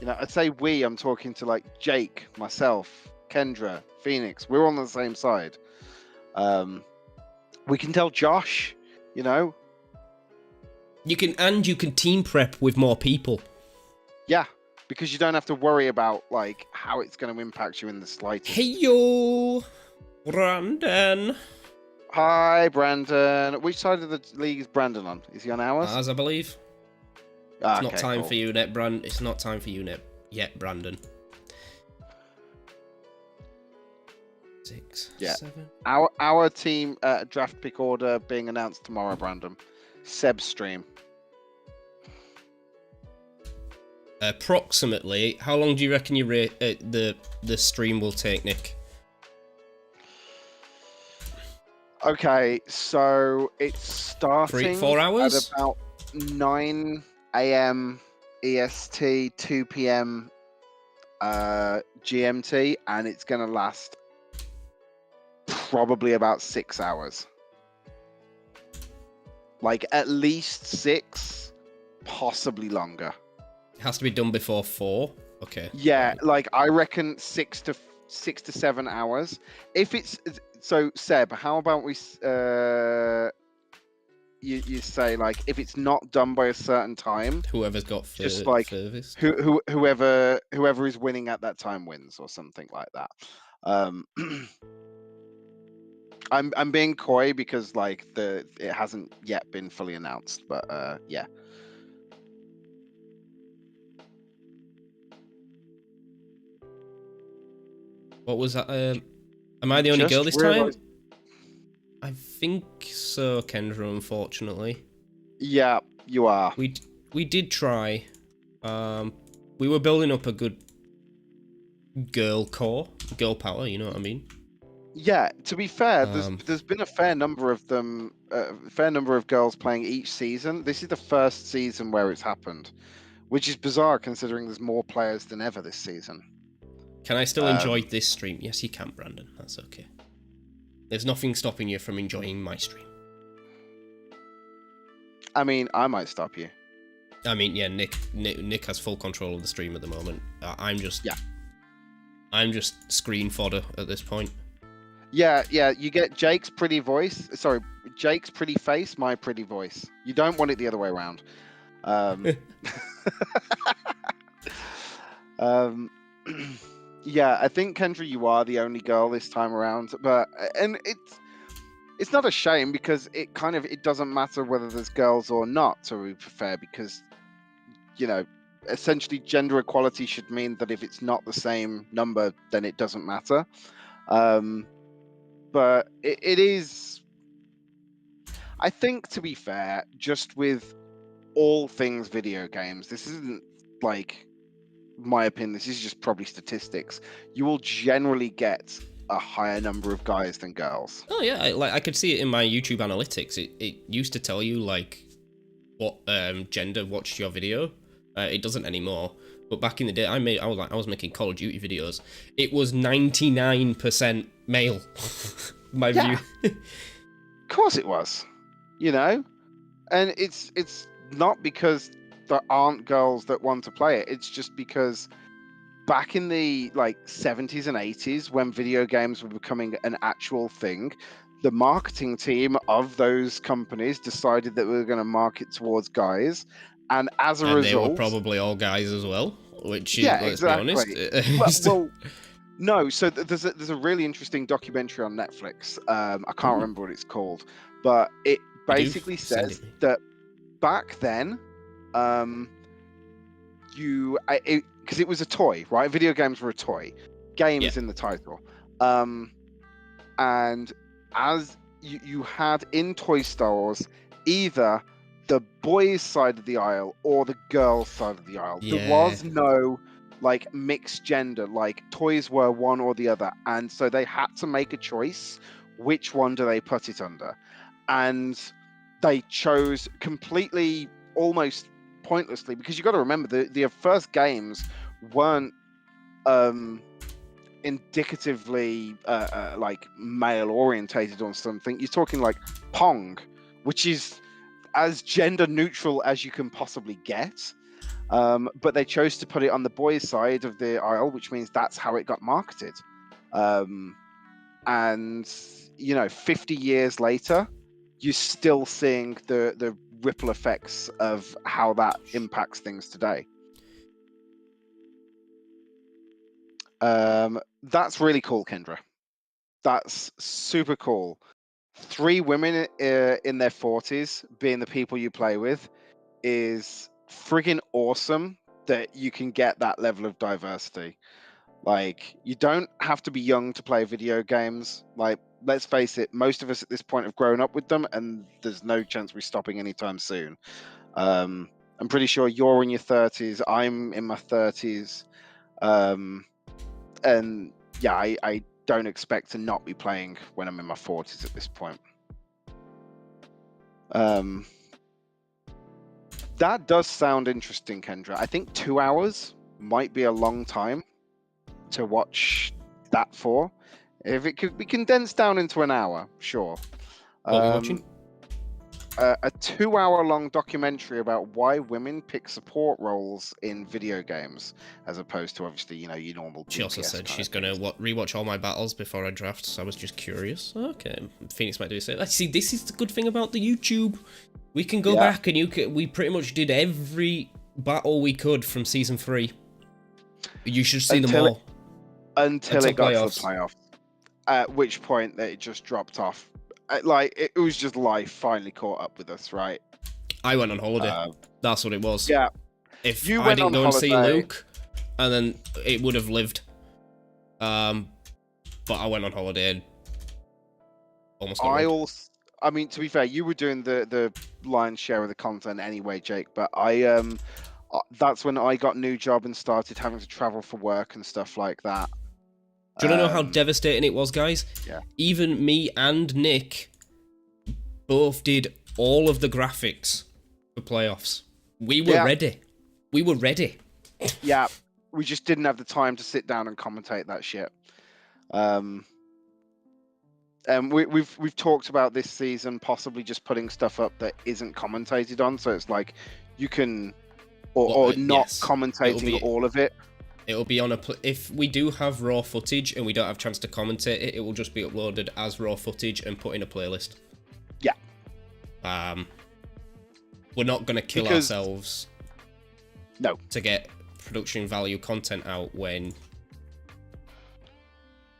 You know, I'd say we. I'm talking to like Jake, myself, Kendra, Phoenix. We're on the same side. We can tell Josh. You know. You can team prep with more people. Yeah, because you don't have to worry about like how it's going to impact you in the slightest. Hey yo, Brandon. Hi, Brandon. Which side of the league is Brandon on? Is he on ours? As I believe. It's not time for you yet, Brandon. It's not time for you yet, Brandon. 6, 7. Our team draft pick order being announced tomorrow, Brandon. Seb stream. Approximately, how long do you reckon the stream will take, Nick? Okay, so it's starting 4 hours? at about 9 a.m. EST, 2 p.m. GMT, and it's going to last probably about 6 hours. Like at least 6, possibly longer. It has to be done before 4. Okay. Yeah, like I reckon 6 to 7 hours. If it's so, Seb, how about we you say like if it's not done by a certain time, whoever's got just like furthest. whoever is winning at that time wins or something like that. I'm being coy because like it hasn't yet been fully announced, but yeah. What was that? Am I the only girl this time? I think so, Kendra, unfortunately. Yeah, you are. We did try. We were building up a good girl core, girl power, you know what I mean? Yeah, to be fair, there's been a fair number of them, fair number of girls playing each season. This is the first season where it's happened, which is bizarre considering there's more players than ever this season. Can I still enjoy this stream? Yes, you can, Brandon. That's okay. There's nothing stopping you from enjoying my stream. I mean, I might stop you. I mean, yeah, Nick has full control of the stream at the moment. I'm just screen fodder at this point. Yeah, you get Jake's pretty voice. Sorry, Jake's pretty face, my pretty voice. You don't want it the other way around. Yeah, I think Kendra, you are the only girl this time around, and it's not a shame because it doesn't matter whether there's girls or not, to be fair, because essentially gender equality should mean that if it's not the same number, then it doesn't matter. But it is, I think, to be fair, just with all things video games, this isn't like my opinion, this is just probably statistics. You will generally get a higher number of guys than girls. Oh yeah, I could see it in my YouTube analytics. It used to tell you like what gender watched your video. It doesn't anymore. But back in the day, I was making Call of Duty videos. It was 99% male. My view. Of course it was. And it's not because there aren't girls that want to play it. It's just because back in the 70s and 80s, when video games were becoming an actual thing, the marketing team of those companies decided that we were going to market towards guys, and as a result, they were probably all guys as well. Which is, let's be honest. Well, no. So there's a really interesting documentary on Netflix. I can't remember what it's called, but it basically says that back then, because it was a toy, right? Video games were a toy. Games in the title. And as you had in toy stores, either the boys' side of the aisle or the girls' side of the aisle. Yeah. There was no mixed gender. Toys were one or the other, and so they had to make a choice. Which one do they put it under? And they chose completely, almost pointlessly, because you got to remember the first games weren't indicatively male orientated on something. You're talking like Pong, which is as gender neutral as you can possibly get, but they chose to put it on the boys' side of the aisle, which means that's how it got marketed. And 50 years later, you're still seeing the ripple effects of how that impacts things today. That's really cool, Kendra. That's super cool. 3 women in their 40s being the people you play with is friggin' awesome that you can get that level of diversity. You don't have to be young to play video games. Let's face it, most of us at this point have grown up with them, and there's no chance we're stopping anytime soon. I'm pretty sure you're in your 30s, I'm in my 30s, and yeah, I don't expect to not be playing when I'm in my 40s at this point. That does sound interesting, Kendra. I think 2 hours might be a long time to watch that for. If it could be condensed down into an hour, sure. What are we watching? A 2-hour-long documentary about why women pick support roles in video games, as opposed to obviously, your normal. She also said she's gonna rewatch all my battles before I draft. So I was just curious. Okay, Phoenix might do the same. See, this is the good thing about the YouTube. We can go back and we pretty much did every battle we could from season 3. You should see them all until it got to the playoffs. At which point it just dropped off. It was just life finally caught up with us, right? I went on holiday. That's what it was. Yeah. If I didn't go and see Luke, and then it would have lived. But I went on holiday and almost got I mean, to be fair, you were doing the lion's share of the content anyway, Jake. But that's when I got a new job and started having to travel for work and stuff like that. Do you want to know how devastating it was, guys? Yeah. Even me and Nick both did all of the graphics for playoffs. We were ready. We were ready. Yeah. We just didn't have the time to sit down and commentate that shit. we've talked about this season possibly just putting stuff up that isn't commentated on, so it's like you can, or not yes. commentating all of it. It'll be on if we do have raw footage and we don't have a chance to commentate it, it will just be uploaded as raw footage and put in a playlist. Yeah. We're not going to kill ourselves. No. To get production value content out when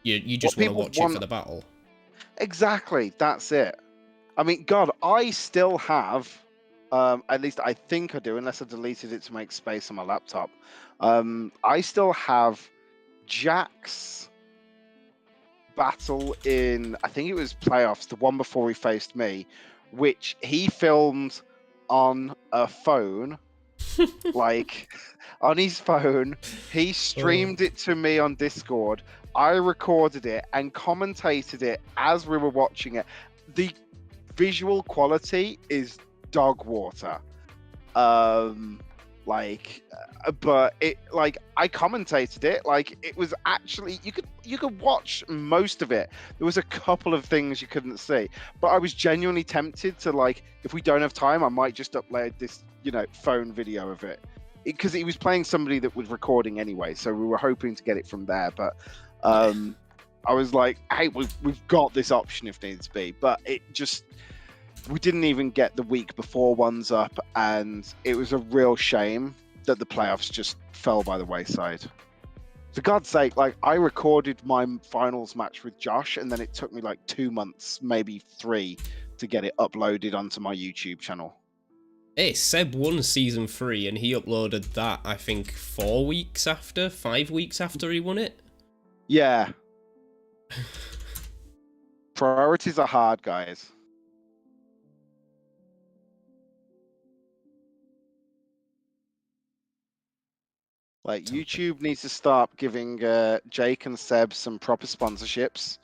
you just want to watch it for the battle. Exactly, that's it. I mean, God, I still have, at least I think I do, unless I deleted it to make space on my laptop. I still have Jack's battle in, I think it was playoffs, the one before he faced me, which he filmed on a phone, like on his phone. He streamed it to me on Discord. I recorded it and commentated it as we were watching it. The visual quality is dog water. But it, like, I commentated it, like, it was actually, you could watch most of it. There was a couple of things you couldn't see, but I was genuinely tempted to, like, if we don't have time, I might just upload this, phone video of it, because he was playing somebody that was recording anyway, so we were hoping to get it from there. But I was like, hey, we've got this option if needs be, but we didn't even get the week before ones up, and it was a real shame that the playoffs just fell by the wayside. For God's sake, like, I recorded my finals match with Josh, and then it took me like 2 months, maybe 3, to get it uploaded onto my YouTube channel. Hey, Seb won season 3, and he uploaded that, I think, 5 weeks after he won it. Yeah. Priorities are hard, guys. Like, YouTube needs to start giving Jake and Seb some proper sponsorships,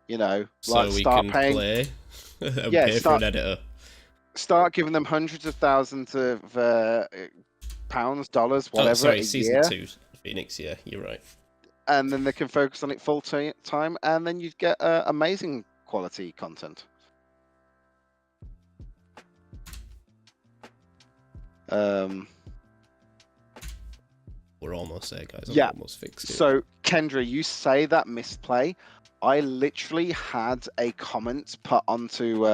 so like we start can paying, play and pay for an editor. Start giving them hundreds of thousands of pounds, dollars, whatever, a season year. 2, Phoenix, yeah, you're right. And then they can focus on it full time, and then you'd get amazing quality content. We're almost there, guys. Yeah. Almost fixed it. So, Kendra, you say that misplay. I literally had a comment put onto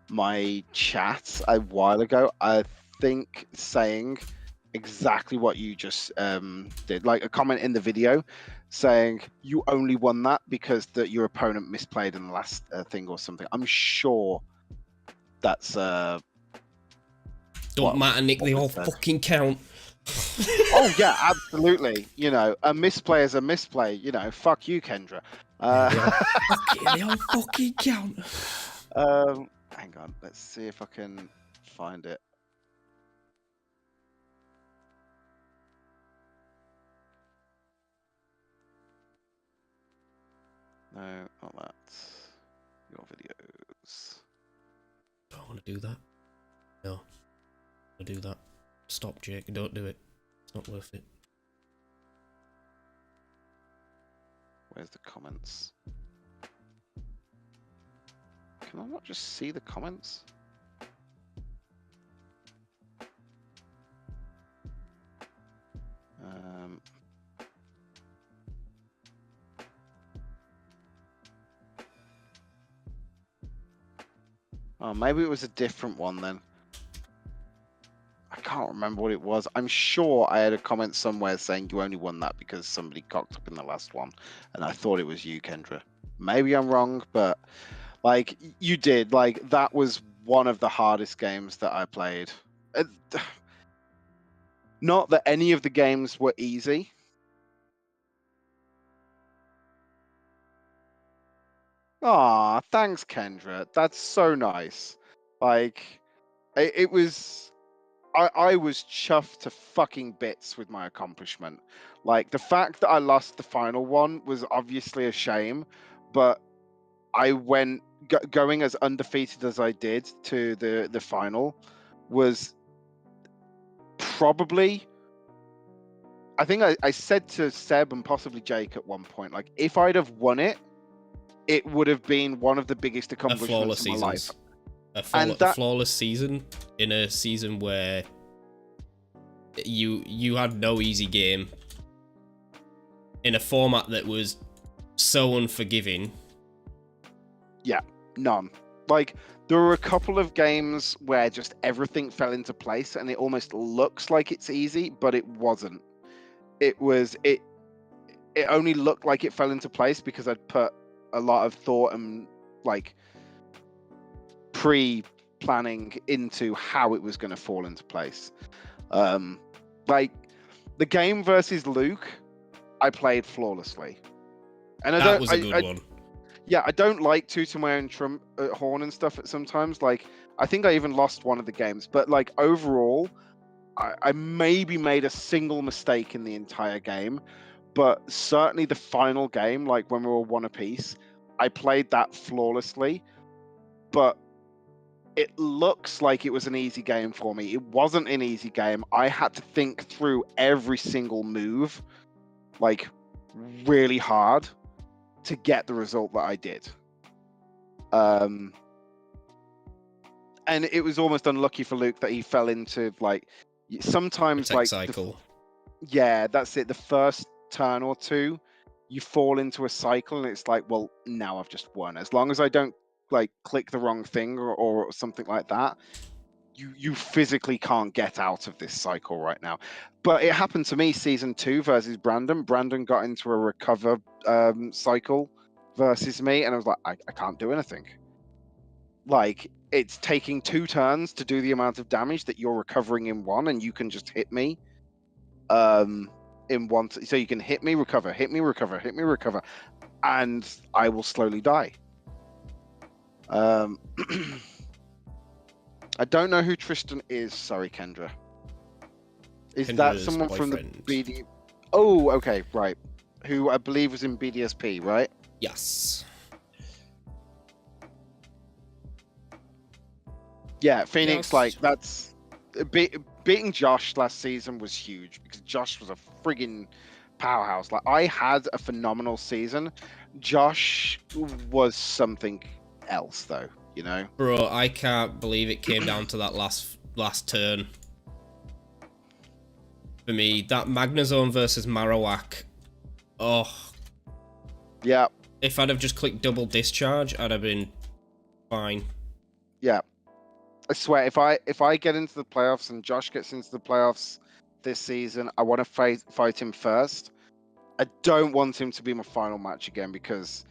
my chat a while ago, I think, saying exactly what you just did. Like, a comment in the video saying you only won that because your opponent misplayed in the last thing or something. I'm sure that's don't matter, Nick. They all fucking count. Oh yeah, absolutely. A misplay is a misplay. Fuck you, Kendra. They all fucking count. Hang on, let's see if I can find it. No, not that. Your videos. Don't want to do that. No. I do that. Stop, Jake. Don't do it. It's not worth it. Where's the comments? Can I not just see the comments? Oh, maybe it was a different one then. I can't remember what it was. I'm sure I had a comment somewhere saying you only won that because somebody cocked up in the last one, and I thought it was you, Kendra. Maybe I'm wrong, but like, you did. Like, that was one of the hardest games that I played. Not that any of the games were easy. Aw, thanks, Kendra. That's so nice. Like, it was... I was chuffed to fucking bits with my accomplishment. Like, the fact that I lost the final one was obviously a shame, but I went... going as undefeated as I did to the final was probably... I think I said to Seb and possibly Jake at one point, like, if I'd have won it, it would have been one of the biggest A accomplishments flawless of my life. season. A flawless season in a season where you had no easy game in a format that was so unforgiving. Yeah, none. Like, there were a couple of games where just everything fell into place and it almost looks like it's easy, but it wasn't. It only looked like it fell into place because I'd put a lot of thought and like pre-planning into how it was going to fall into place. Like the game versus Luke, I played flawlessly, and That was a good one. Yeah, I don't like tooting my own horn and stuff at sometimes. Like, I think I even lost one of the games, but like overall, I maybe made a single mistake in the entire game, but certainly the final game, like when we were one apiece, I played that flawlessly. But it looks like it was an easy game for me. It wasn't an easy game. I had to think through every single move, like really hard, to get the result that I did. And it was almost unlucky for Luke that he fell into like sometimes like cycle. Yeah, that's it. The first turn or two, you fall into a cycle, and it's like, well, now I've just won. As long as I don't like click the wrong thing or something like that, you physically can't get out of this cycle right now. But it happened to me season 2 versus Brandon. Brandon got into a recover cycle versus me, and I was like, I can't do anything. Like, it's taking 2 turns to do the amount of damage that you're recovering in one, and you can just hit me in one. So you can hit me, recover, hit me, recover, hit me, recover, and I will slowly die. I don't know who Tristan is. Sorry, Kendra. Is that someone from the BD? Oh, okay, right. Who I believe was in BDSP, right? Yes. Yeah, Phoenix. Yes. Like, that's beating Josh last season was huge because Josh was a friggin' powerhouse. Like, I had a phenomenal season. Josh was something else, though. You know, bro, I can't believe it came down to that last turn. For me, that Magnezone versus Marowak. Oh. Yeah. If I'd have just clicked double discharge, I'd have been fine. Yeah. I swear, if I get into the playoffs and Josh gets into the playoffs this season, I want to fight him first. I don't want him to be my final match again because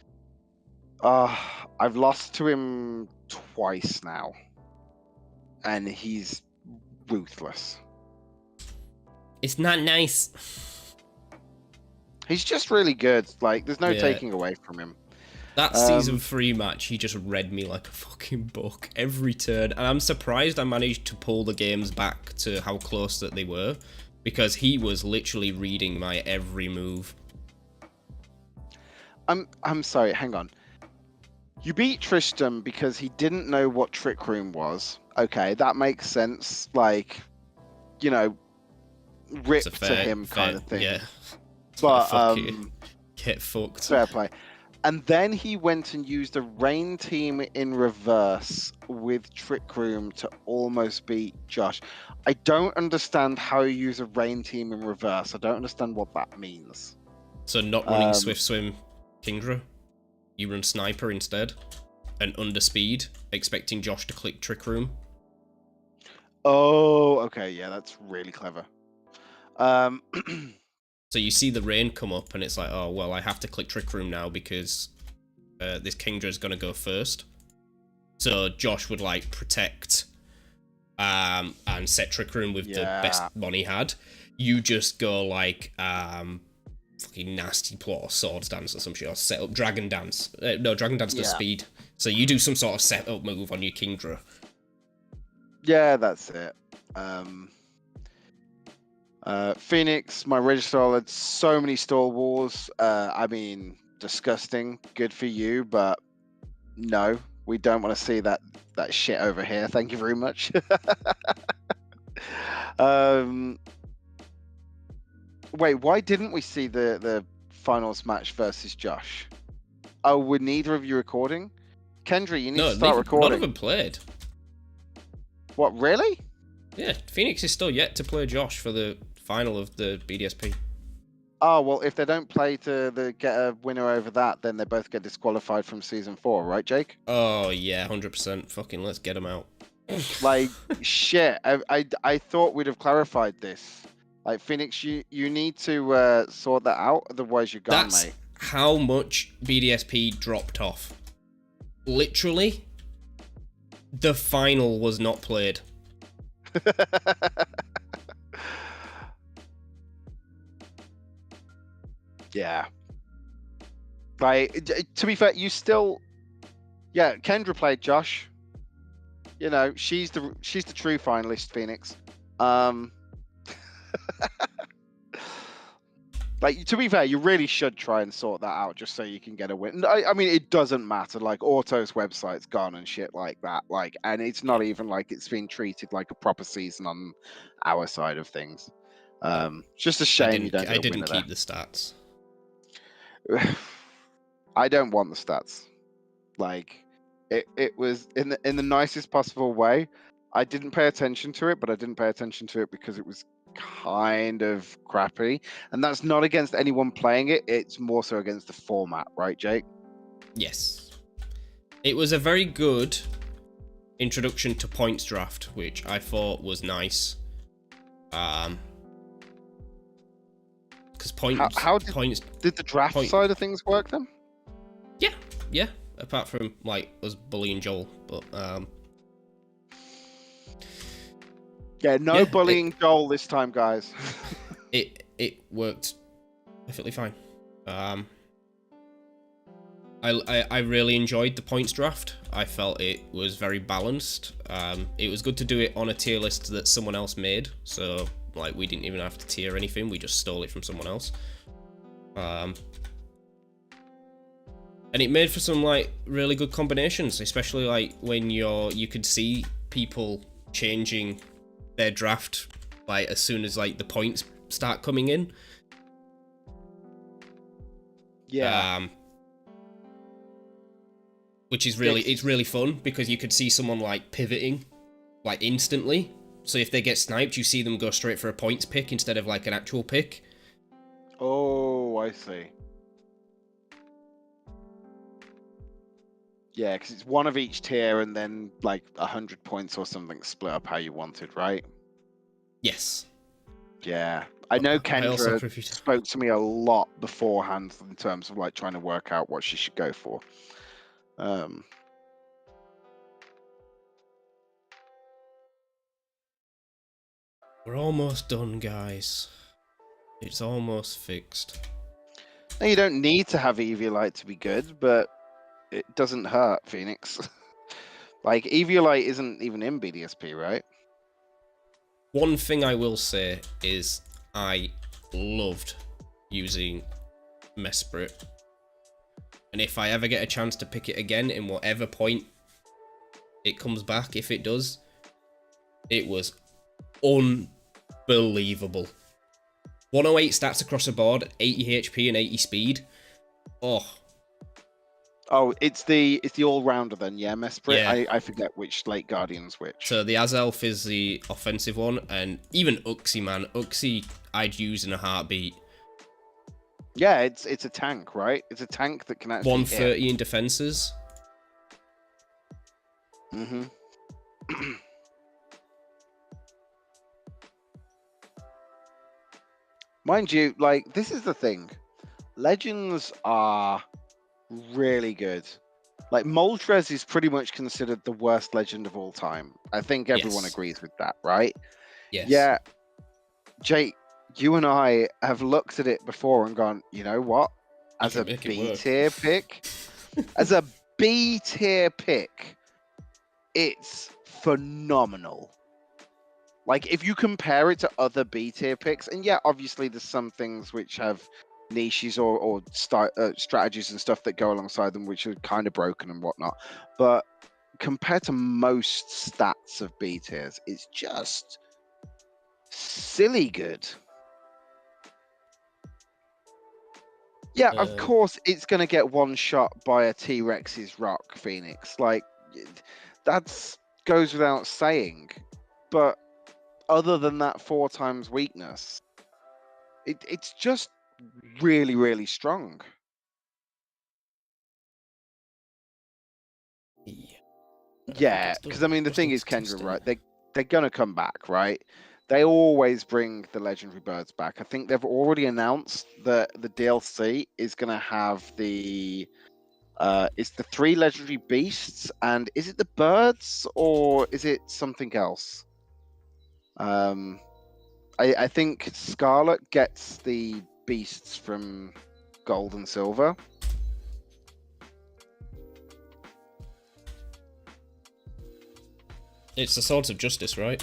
I've lost to him twice now, and he's ruthless. It's not nice. He's just really good. Like, there's no taking away from him. That season 3 match, he just read me like a fucking book every turn, and I'm surprised I managed to pull the games back to how close that they were, because he was literally reading my every move. I'm sorry, hang on. You beat Tristan because he didn't know what Trick Room was. Okay, that makes sense. Like, you know, rip to him kind of thing. Yeah. But get fucked. Fair play. And then he went and used a rain team in reverse with Trick Room to almost beat Josh. I don't understand how you use a rain team in reverse. I don't understand what that means. So not running Swift Swim Kingdra? You run Sniper instead? And under speed, expecting Josh to click Trick Room? Oh, okay. Yeah, that's really clever. So you see the rain come up, and it's like, oh, well, I have to click Trick Room now because this Kingdra is going to go first. So Josh would, like, protect and set Trick Room with the best one he had. You just go, like, fucking Nasty Plot or Swords Dance or some shit, or set up Dragon Dance. No, Dragon Dance does speed. So you do some sort of setup move on your Kingdra. Yeah, that's it. Phoenix, my registrar had so many stall wars. I mean, disgusting. Good for you, but no, we don't want to see that shit over here. Thank you very much. Wait, why didn't we see the finals match versus Josh? Oh, were neither of you recording? Kendra, you need to start none recording. of them played. What, really? Yeah, Phoenix is still yet to play Josh for the final of the BDSP. Oh, well, if they don't play to get a winner over that, then they both get disqualified from season 4, right, Jake? Oh, yeah, 100%. Fucking let's get them out. Like, shit. I thought we'd have clarified this. Like, Phoenix, you need to sort that out, otherwise you're gone, That's mate. how much BDSP dropped off. Literally, the final was not played. Yeah. Like, to be fair, you still... Yeah, Kendra played Josh. You know, she's the true finalist, Phoenix. Like, to be fair, you really should try and sort that out just so you can get a win. I mean, it doesn't matter. Like, Auto's website's gone and shit like that. Like, and it's not even like it's been treated like a proper season on our side of things. It's just a shame you don't get a winner. I didn't keep the stats. I don't want the stats. Like, it was in the nicest possible way. I didn't pay attention to it, but I didn't pay attention to it because it was kind of crappy, and that's not against anyone playing it. It's more so against the format, right, Jake? Yes. It was a very good introduction to points draft, which I thought was nice. Because points. Did the draft side of things work then? Yeah. Apart from like us bullying Joel, but yeah, no bullying Joel this time, guys. it worked perfectly fine. I really enjoyed the points draft. I felt it was very balanced. It was good to do it on a tier list that someone else made, so like we didn't even have to tier anything. We just stole it from someone else. And it made for some like really good combinations, especially like when you could see people changing their draft like as soon as like the points start coming in. Yeah. Which is it's really fun because you could see someone like pivoting like instantly. So if they get sniped, you see them go straight for a points pick instead of like an actual pick. Oh, I see. Yeah, because it's one of each tier and then like 100 points or something split up how you wanted, right? Yes. Yeah. I know Kendra spoke to me a lot beforehand in terms of like trying to work out what she should go for. We're almost done, guys. It's almost fixed. Now, you don't need to have Eviolite to be good, but it doesn't hurt, Phoenix. Like, Eviolite isn't even in BDSP, right? One thing I will say is I loved using Mesprit. And if I ever get a chance to pick it again in whatever point it comes back, if it does, it was unbelievable. 108 stats across the board, 80 HP and 80 speed. Oh, it's the all-rounder then, yeah, Mesprit? Yeah. I forget which Late Guardian's which. So the Azelf is the offensive one, and even Uxie, man. Uxie I'd use in a heartbeat. Yeah, it's a tank, right? It's a tank that can actually 130 hit. in defenses. Mm-hmm. Mind you, like, this is the thing. Legends are really good. Like, Moltres is pretty much considered the worst legend of all time. I think everyone agrees with that, right? Yes. Yeah. Jake, you and I have looked at it before and gone, you know what? As a B tier pick, as a B tier pick, it's phenomenal. Like, if you compare it to other B tier picks, and yeah, obviously there's some things which have niches or strategies and stuff that go alongside them which are kind of broken and whatnot, but compared to most stats of B tiers, it's just silly good. Yeah, of course it's gonna get one shot by a T-Rex's rock Phoenix. Like that's goes without saying. But other than that 4 times weakness, it's just really, really strong. Yeah, because I mean the thing is, Kendra, right? They're gonna come back, right? They always bring the legendary birds back. I think they've already announced that the DLC is gonna have it's the 3 legendary beasts, and is it the birds or is it something else? I think Scarlet gets the beasts from Gold and Silver. It's the Swords of Justice, right?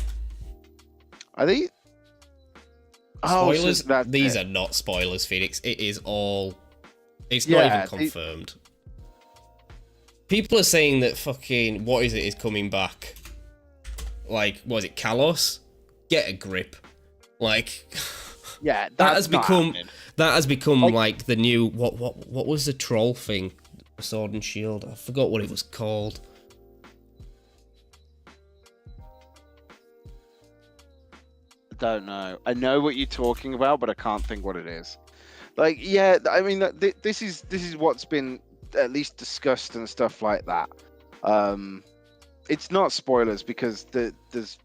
Are they? Spoilers? So These are not spoilers, Phoenix. It is all... It's not even confirmed. People are saying that fucking... What is it is coming back? Like, what is it, Kalos? Get a grip. Like... Yeah, that has become... That has become, like the new... What was the troll thing? Sword and Shield? I forgot what it was called. Don't know. I know what you're talking about, but I can't think what it is. Like, yeah, I mean, this is what's been at least discussed and stuff like that. It's not spoilers because there's.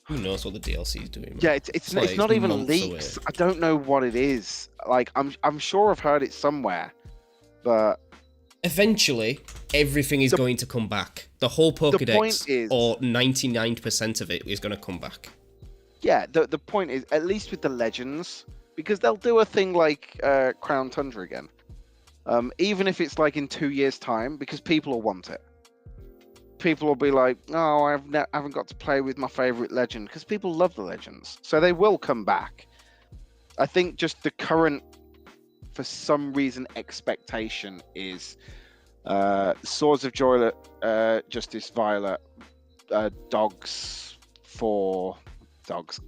Who knows what the DLC is doing? Yeah, it's not even leaks. Away. I don't know what it is. Like, I'm sure I've heard it somewhere, but eventually everything is going to come back. The whole Pokédex, or 99% of it, is going to come back. Yeah, the point is, at least with the legends, because they'll do a thing like Crown Tundra again. Even if it's like in 2 years' time, because people will want it. People will be like, oh, I haven't got to play with my favorite legend, because people love the legends. So they will come back. I think just the current, for some reason, expectation is Swords of Joy, Justice, Violet, dogs,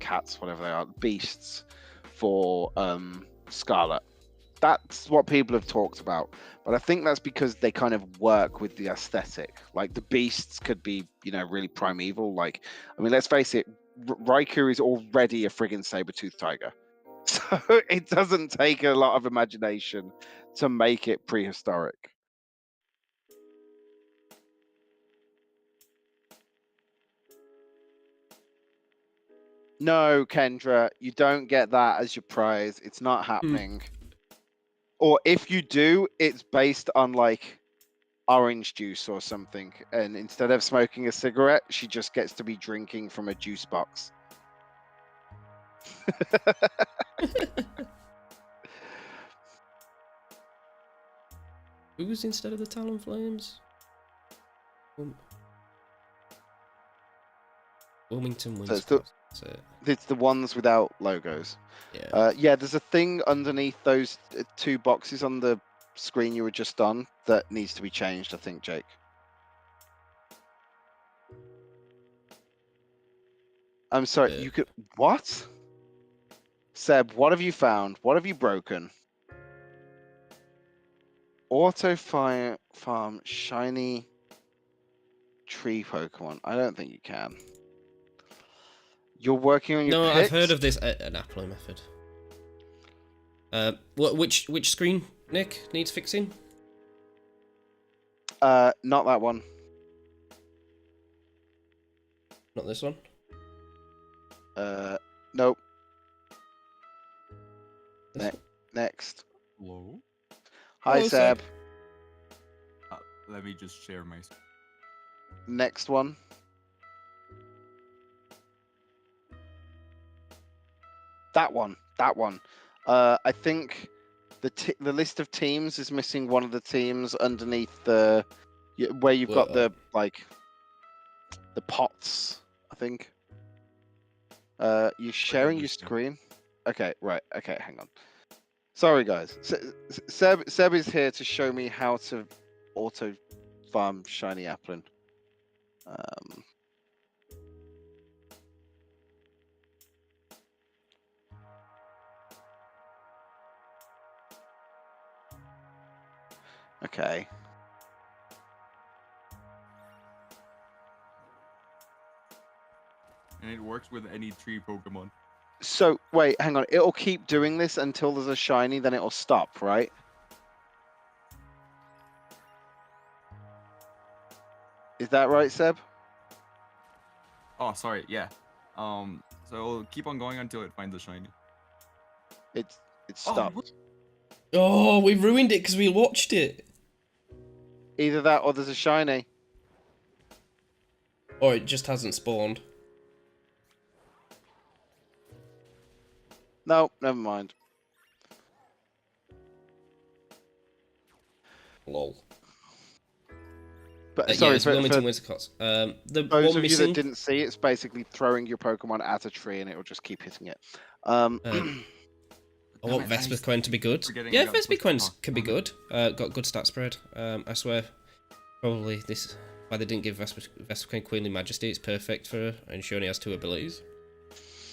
cats, whatever they are, beasts for Scarlet. That's what people have talked about, but I think that's because they kind of work with the aesthetic. Like the beasts could be, really primeval. Like, I mean, let's face it, Raikou is already a friggin' saber-toothed tiger, so it doesn't take a lot of imagination to make it prehistoric. No, Kendra, you don't get that as your prize. It's not happening. Or if you do, it's based on like orange juice or something. And instead of smoking a cigarette, she just gets to be drinking from a juice box. Who's instead of the Talonflames? Wilmington wins. It's the ones without logos. Yeah. There's a thing underneath those 2 boxes on the screen you were just on that needs to be changed, I think, Jake. I'm sorry, you could... What? Seb, what have you found? What have you broken? Auto farm shiny tree Pokemon. I don't think you can. You're working on your picks? I've heard of this Anaplo method. Which screen, Nick, needs fixing? Not that one. Not this one? Nope. Next. Hello? Hi, Seb. Let me just share my... Next one. That one. I think the list of teams is missing one of the teams underneath the... Where you've got the pots, I think. You're sharing your screen? Okay, right. Okay, hang on. Sorry, guys. Seb is here to show me how to auto farm shiny Applin. Okay. And it works with any tree Pokemon. So, wait, hang on. It'll keep doing this until there's a shiny, then it'll stop, right? Is that right, Seb? Oh, sorry, yeah. So it'll keep on going until it finds a shiny. It stopped. Oh, we ruined it because we watched it. Either that or there's a shiny. Or it just hasn't spawned. No, never mind. Lol. But sorry, it's Wilmington Wintercots. The those one of you missing... that didn't see, it's basically throwing your Pokemon at a tree and it'll just keep hitting it. I want Vespiquen to be good. Yeah, Vespiquen can be good. Got good stat spread. I swear, probably this why they didn't give Vespiquen Queenly Majesty. It's perfect for her, and she only has 2 abilities.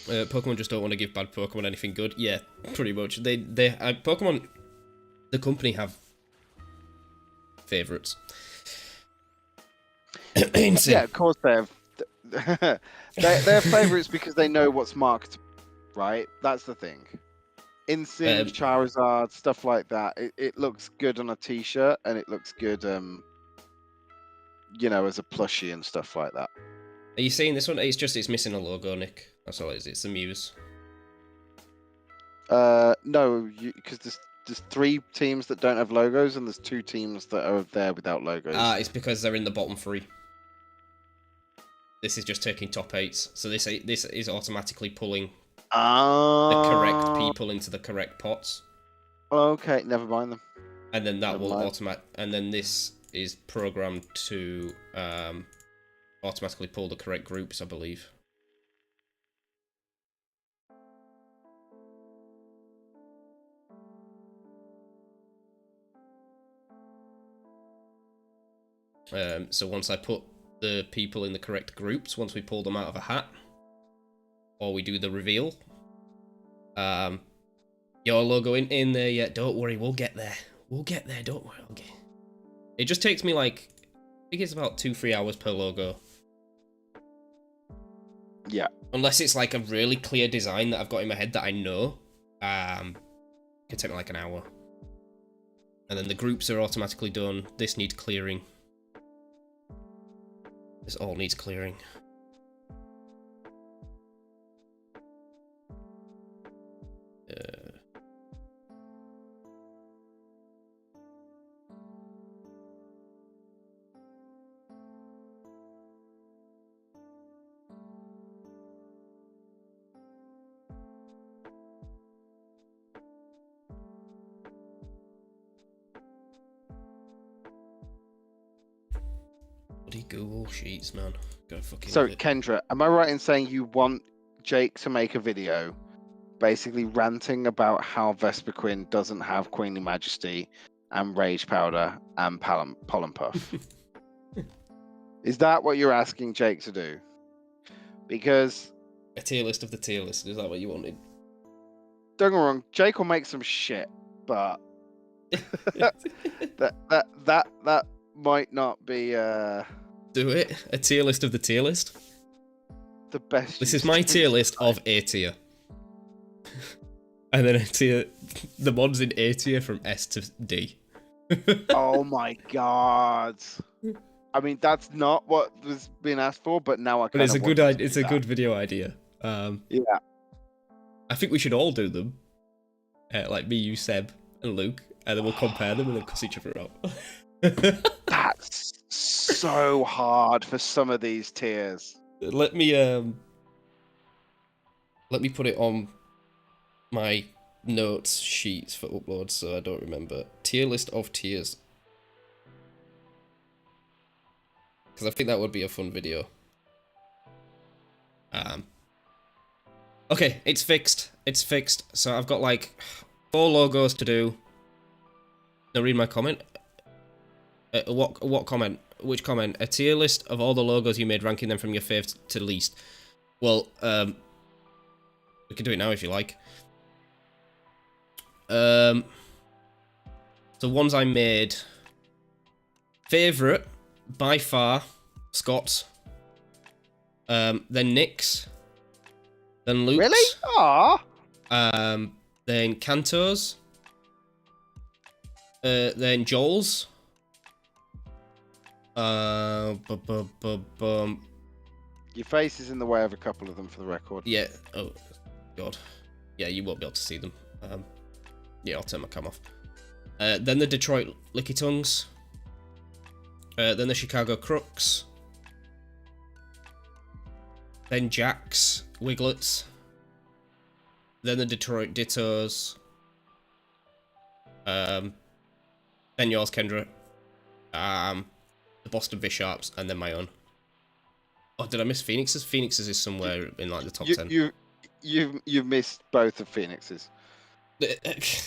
Pokemon just don't want to give bad Pokemon anything good. Yeah, pretty much. Pokemon, the company have favorites. Yeah, of course they have. They have favorites because they know what's marked, right? That's the thing. Instinct, Charizard, stuff like that. It looks good on a T-shirt, and it looks good, you know, as a plushie and stuff like that. Are you seeing this one? It's missing a logo, Nick. That's all it is. It's the Muse. No, because there's 3 teams that don't have logos, and there's 2 teams that are there without logos. It's because they're in the bottom 3. This is just taking top 8s, so this is automatically pulling the correct people into the correct pots. Okay, never mind them. And then that will and then this is programmed to automatically pull the correct groups, I believe. So once I put the people in the correct groups, once we pull them out of a hat, or we do the reveal, your logo in there yet? Don't worry, we'll get there. We'll get there, don't worry. Okay. It just takes me like, I think it's about 2-3 hours per logo. Yeah. Unless it's like a really clear design that I've got in my head that I know, it can take me like an hour. And then the groups are automatically done. This needs clearing. This all needs clearing. Bloody Google Sheets, man. Go fucking. So, Kendra, am I right in saying you want Jake to make a video basically ranting about how Vespiquen doesn't have Queenly Majesty and Rage Powder and Pollen Puff? Is that what you're asking Jake to do? Because a tier list of the tier list, is that what you wanted? Don't get me wrong, Jake will make some shit, but that might not be Do it. A tier list of the tier list. The best. This is my tier list of A tier. And then a tier, the mods in A tier from S to D. Oh my god. I mean, that's not what was being asked for, but now I kind of. But it's a good idea. It's a good video idea. Yeah. I think we should all do them. Like me, you, Seb, and Luke, and then we'll compare them and then cuss each other out. That's so hard for some of these tiers. Let me put it on my notes sheets for upload so I don't remember. Tier list of tiers. Because I think that would be a fun video. Okay, it's fixed. It's fixed. So I've got like 4 logos to do. Now read my comment. What comment? Which comment? A tier list of all the logos you made, ranking them from your fave to least. Well, we can do it now if you like. The ones I made Favourite, by far, Scott's. Then Nick's. Then Luke's. Really? Aww. Then Canto's. Then Joel's. Your face is in the way of a couple of them, for the record. Yeah. Oh, God. Yeah, you won't be able to see them. Yeah, I'll turn my cam off. Then the Detroit Licky Tongues. Then the Chicago Crooks. Then Jack's Wiglets. Then the Detroit Dittos. Then yours, Kendra. The Boston Bishops, and then my own. Oh, did I miss Phoenix's? Phoenix's is somewhere in like the top 10. You've missed both of Phoenix's.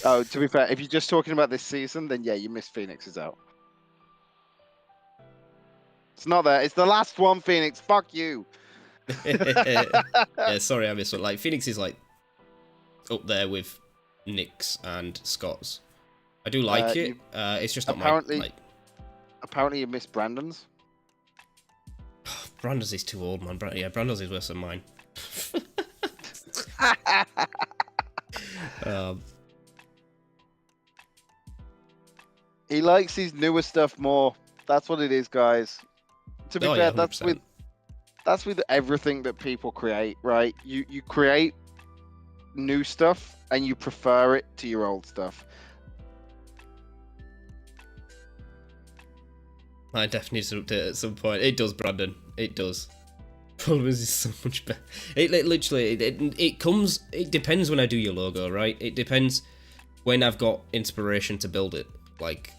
Oh, to be fair, if you're just talking about this season, then yeah, you missed Phoenix's out. It's not there. It's the last one, Phoenix. Fuck you. Yeah, sorry, I missed one. Like Phoenix is like up there with Nick's and Scott's. I do like it. It's just not my like. Apparently, you missed Brandon's. Brandon's is too old, man. Yeah, Brandon's is worse than mine. He likes his newer stuff more. That's what it is, guys. To be fair, yeah, that's with everything that people create, right? You create new stuff and you prefer it to your old stuff. I definitely need to update at some point. It does, Brandon. It does. Problem is, it's so much better. It literally, it comes. It depends when I do your logo, right? It depends when I've got inspiration to build it. Like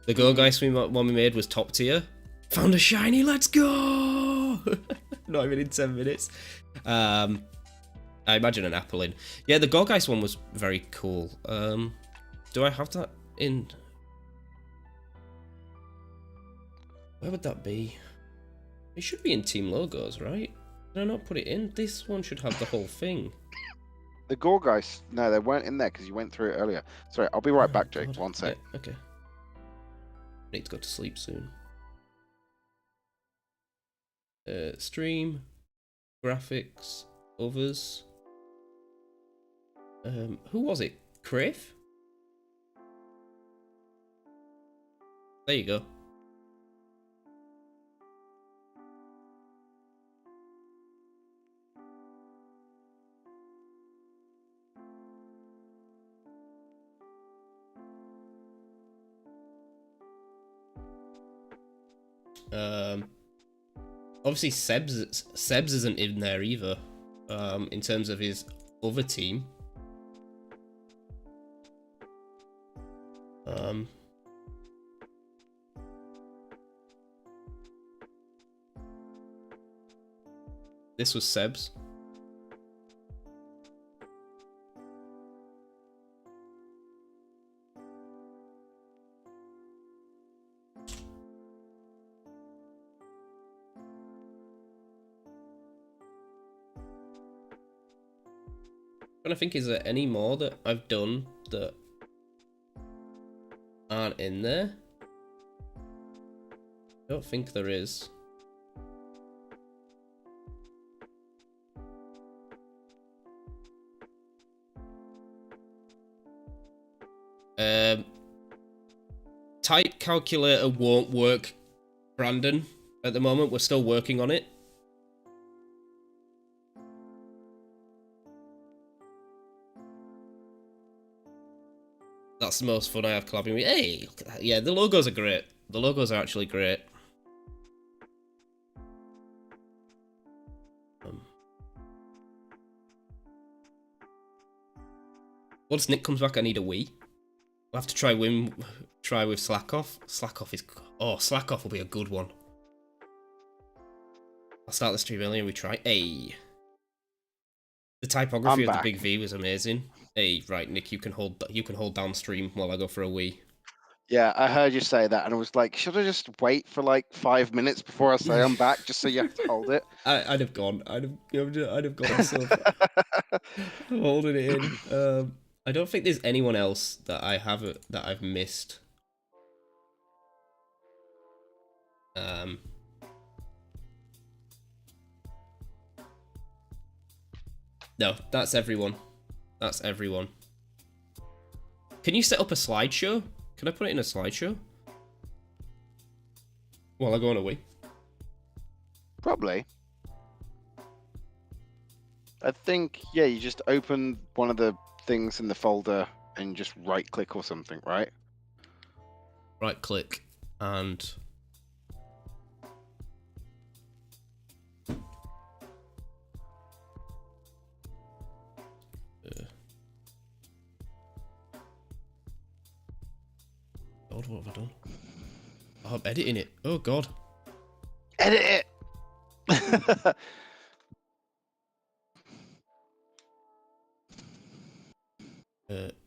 the Go Guys one we made was top tier. Found a shiny. Let's go. Not even in 10 minutes. I imagine an apple in. Yeah, the Go Guys one was very cool. Do I have that in? Where would that be? It should be in team logos, right? Did I not put it in? This one should have the whole thing. The Gore Guys, no, they weren't in there because you went through it earlier. Sorry, I'll be right back, Jake. God. 1 sec. Yeah, okay. I need to go to sleep soon. Stream, graphics, others. Who was it? Crave? There you go. Obviously Seb's isn't in there either, in terms of his other team. This was Seb's. I think, is there any more that I've done that aren't in there? I don't think there is. Type calculator won't work, Brandon, at the moment. We're still working on it. That's the most fun I have collabing with. Hey, look at that. Yeah, the logos are great. The logos are actually great. Once Nick comes back, I need a Wii. We'll have to try with Slack Off. Slack Off is... Oh, Slack Off will be a good one. I'll start the stream early and we try. Hey. The typography of the big V was amazing. Hey, right, Nick, you can hold down stream while I go for a wee. Yeah, I heard you say that, and I was like, should I just wait for like 5 minutes before I say I'm back, just so you have to hold it? I'd have gone. I'd have gone. So I'm holding it in. I don't think there's anyone else that I've missed. No, that's everyone. That's everyone. Can you set up a slideshow? Can I put it in a slideshow? While I go on a wee? Probably. I think, yeah, you just open one of the things in the folder and just right click or something, right? Right click and... God, what have I done? Oh, I'm editing it. Oh, God. Edit it!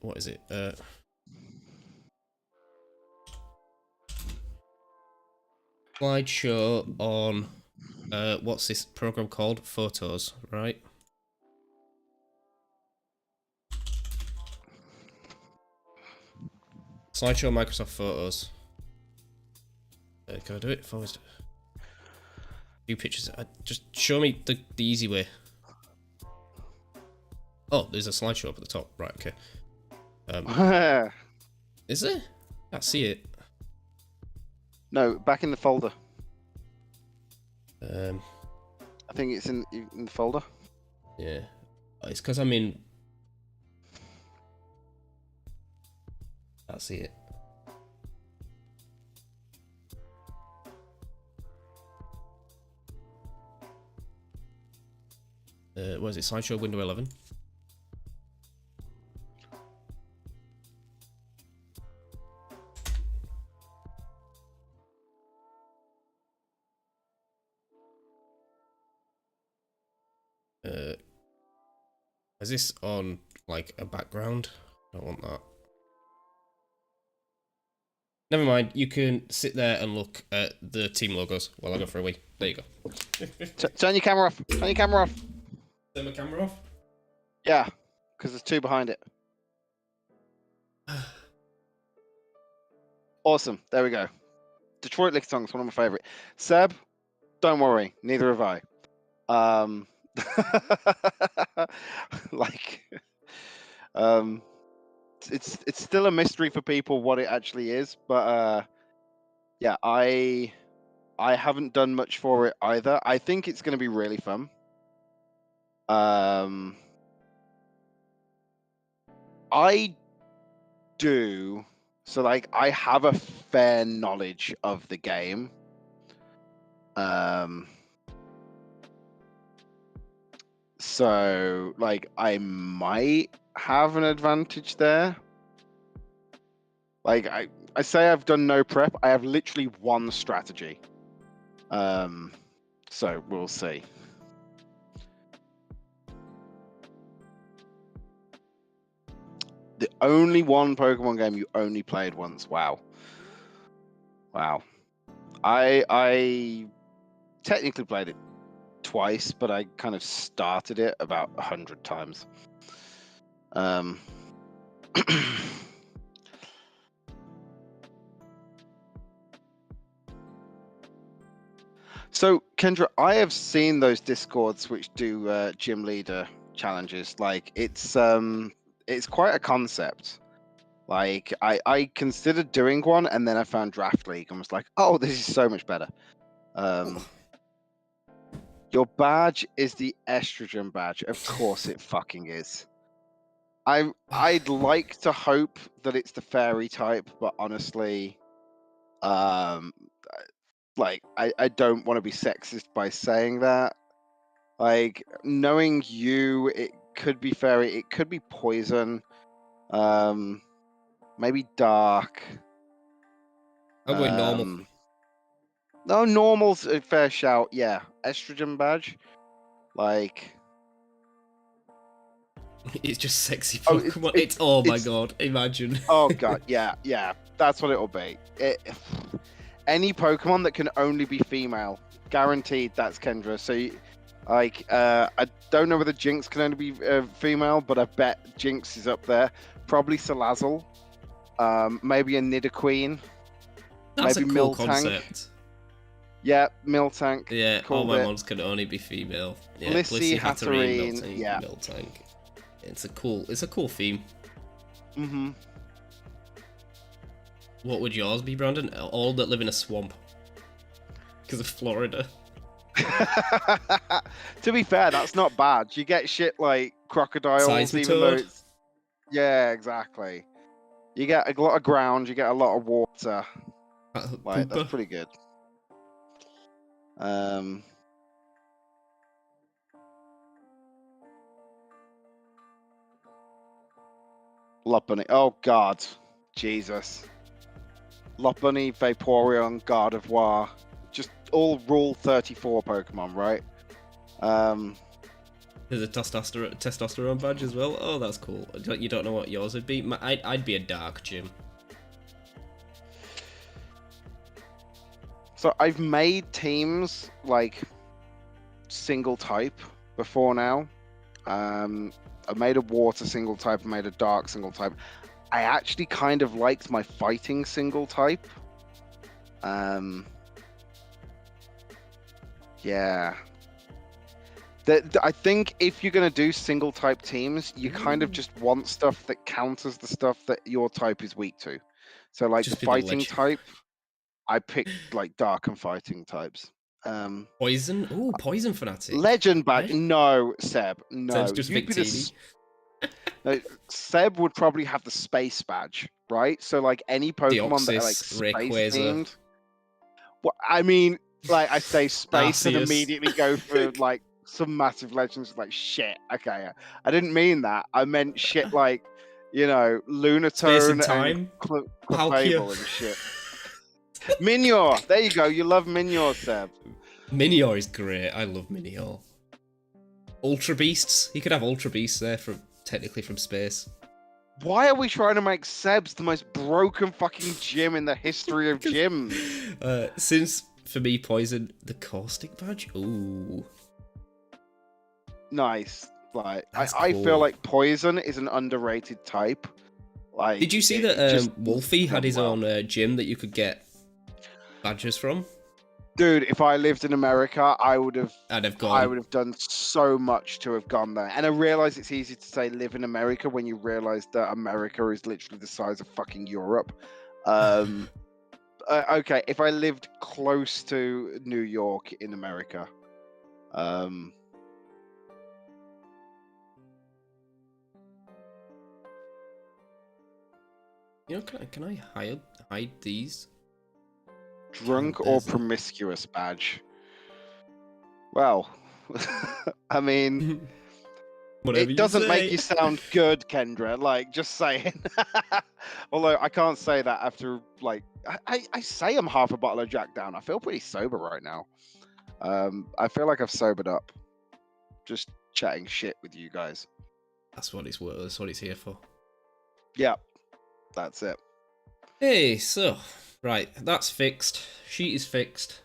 What is it? Slideshow on... what's this program called? Photos, right? Slideshow Microsoft Photos. Can I do it? Forward. View pictures. Just show me the easy way. Oh, there's a slideshow up at the top. Right, okay. Is there? Can't see it. No, back in the folder. I think it's in the folder. Yeah. It's because I'm in... Can't see it. What is it? Slideshow window 11. Is this on like a background? I don't want that. Never mind. You can sit there and look at the team logos while I go for a wee. There you go. Turn your camera off. Turn your camera off. Turn my camera off? Yeah, because there's two behind it. Awesome. There we go. Detroit Lick Songs, one of my favorite. Seb, don't worry. Neither have I. It's still a mystery for people what it actually is, but yeah, I haven't done much for it either. I think it's going to be really fun. I do. So like I have a fair knowledge of the game. So like I might have an advantage there. Like I say I've done no prep. I have literally one strategy. So we'll see. The only one Pokemon game you only played once. Wow. Wow. I technically played it twice, but I kind of started it about 100 times. So Kendra, I have seen those Discords which do gym leader challenges. Like it's quite a concept. Like I considered doing one, and then I found Draft League and was like, oh, this is so much better. Your badge is the estrogen badge. Of course it fucking is. I'd like to hope that it's the fairy type, but honestly, like I don't want to be sexist by saying that. Like knowing you, it could be fairy, it could be poison, maybe dark. I'm going normal. No, normal's a fair shout. Yeah, estrogen badge, like. It's just sexy Pokemon. Oh my god! Imagine. Oh god, yeah, that's what it'll be. Any Pokemon that can only be female, guaranteed. That's Kendra. So, like, I don't know whether Jinx can only be female, but I bet Jinx is up there. Probably Salazzle, maybe a Nidoqueen, That's maybe a cool Miltank. concept. Yeah, Miltank. Yeah, all Called my it. mons can only be female. Yeah, Blissey, Hatterene, Hatterene, yeah. Miltank. It's a cool theme. Mm-hmm. What would yours be, Brandon? All that live in a swamp. Because of Florida. To be fair, that's not bad. You get shit like crocodiles, even though it's... Yeah, exactly. You get a lot of ground, you get a lot of water. Like, that's pretty good. Lopunny. Oh, God. Jesus. Lopunny, Vaporeon, Gardevoir. Just all Rule 34 Pokemon, right? There's a testosterone badge as well. Oh, that's cool. You don't know what yours would be? I'd be a dark gym. So I've made teams like single type before now. I made a water single type, I made a dark single type. I actually kind of liked my fighting single type. Yeah. I think if you're going to do single type teams, you kind of just want stuff that counters the stuff that your type is weak to. So like just the fighting type, I picked like dark and fighting types. Poison? Ooh, poison fanatic. Legend badge? No, Seb. No. Seb's just Victini. No, Seb would probably have the space badge, right? So like any Pokemon that are like space themed. Well, I mean, like I say space and immediately go for like some massive legends like shit. Okay, I didn't mean that. I meant shit like, you know, Lunatone and Clefable and shit. Minior, there you go. You love Minior, Seb. Minior is great. I love Minior. Ultra Beasts. He could have Ultra Beasts there technically from space. Why are we trying to make Seb's the most broken fucking gym in the history of gyms? Since for me, poison, the caustic badge. Ooh. Nice. Like I feel like poison is an underrated type. Like, did you see that Wolfie had his own gym that you could get badges from? Dude, if I lived in America, I would have done so much to have gone there. And I realize it's easy to say live in America when you realize that America is literally the size of fucking Europe. Okay, if I lived close to New York in America, you know, can I hide these? Drunk or promiscuous badge? Well, I mean, it doesn't make you sound good, Kendra. Like, just saying. Although I can't say that after, like, I say I'm half a bottle of Jack down. I feel pretty sober right now. I feel like I've sobered up. Just chatting shit with you guys. That's what it's here for. Yeah, that's it. Hey, so, right, that's fixed. Sheet is fixed.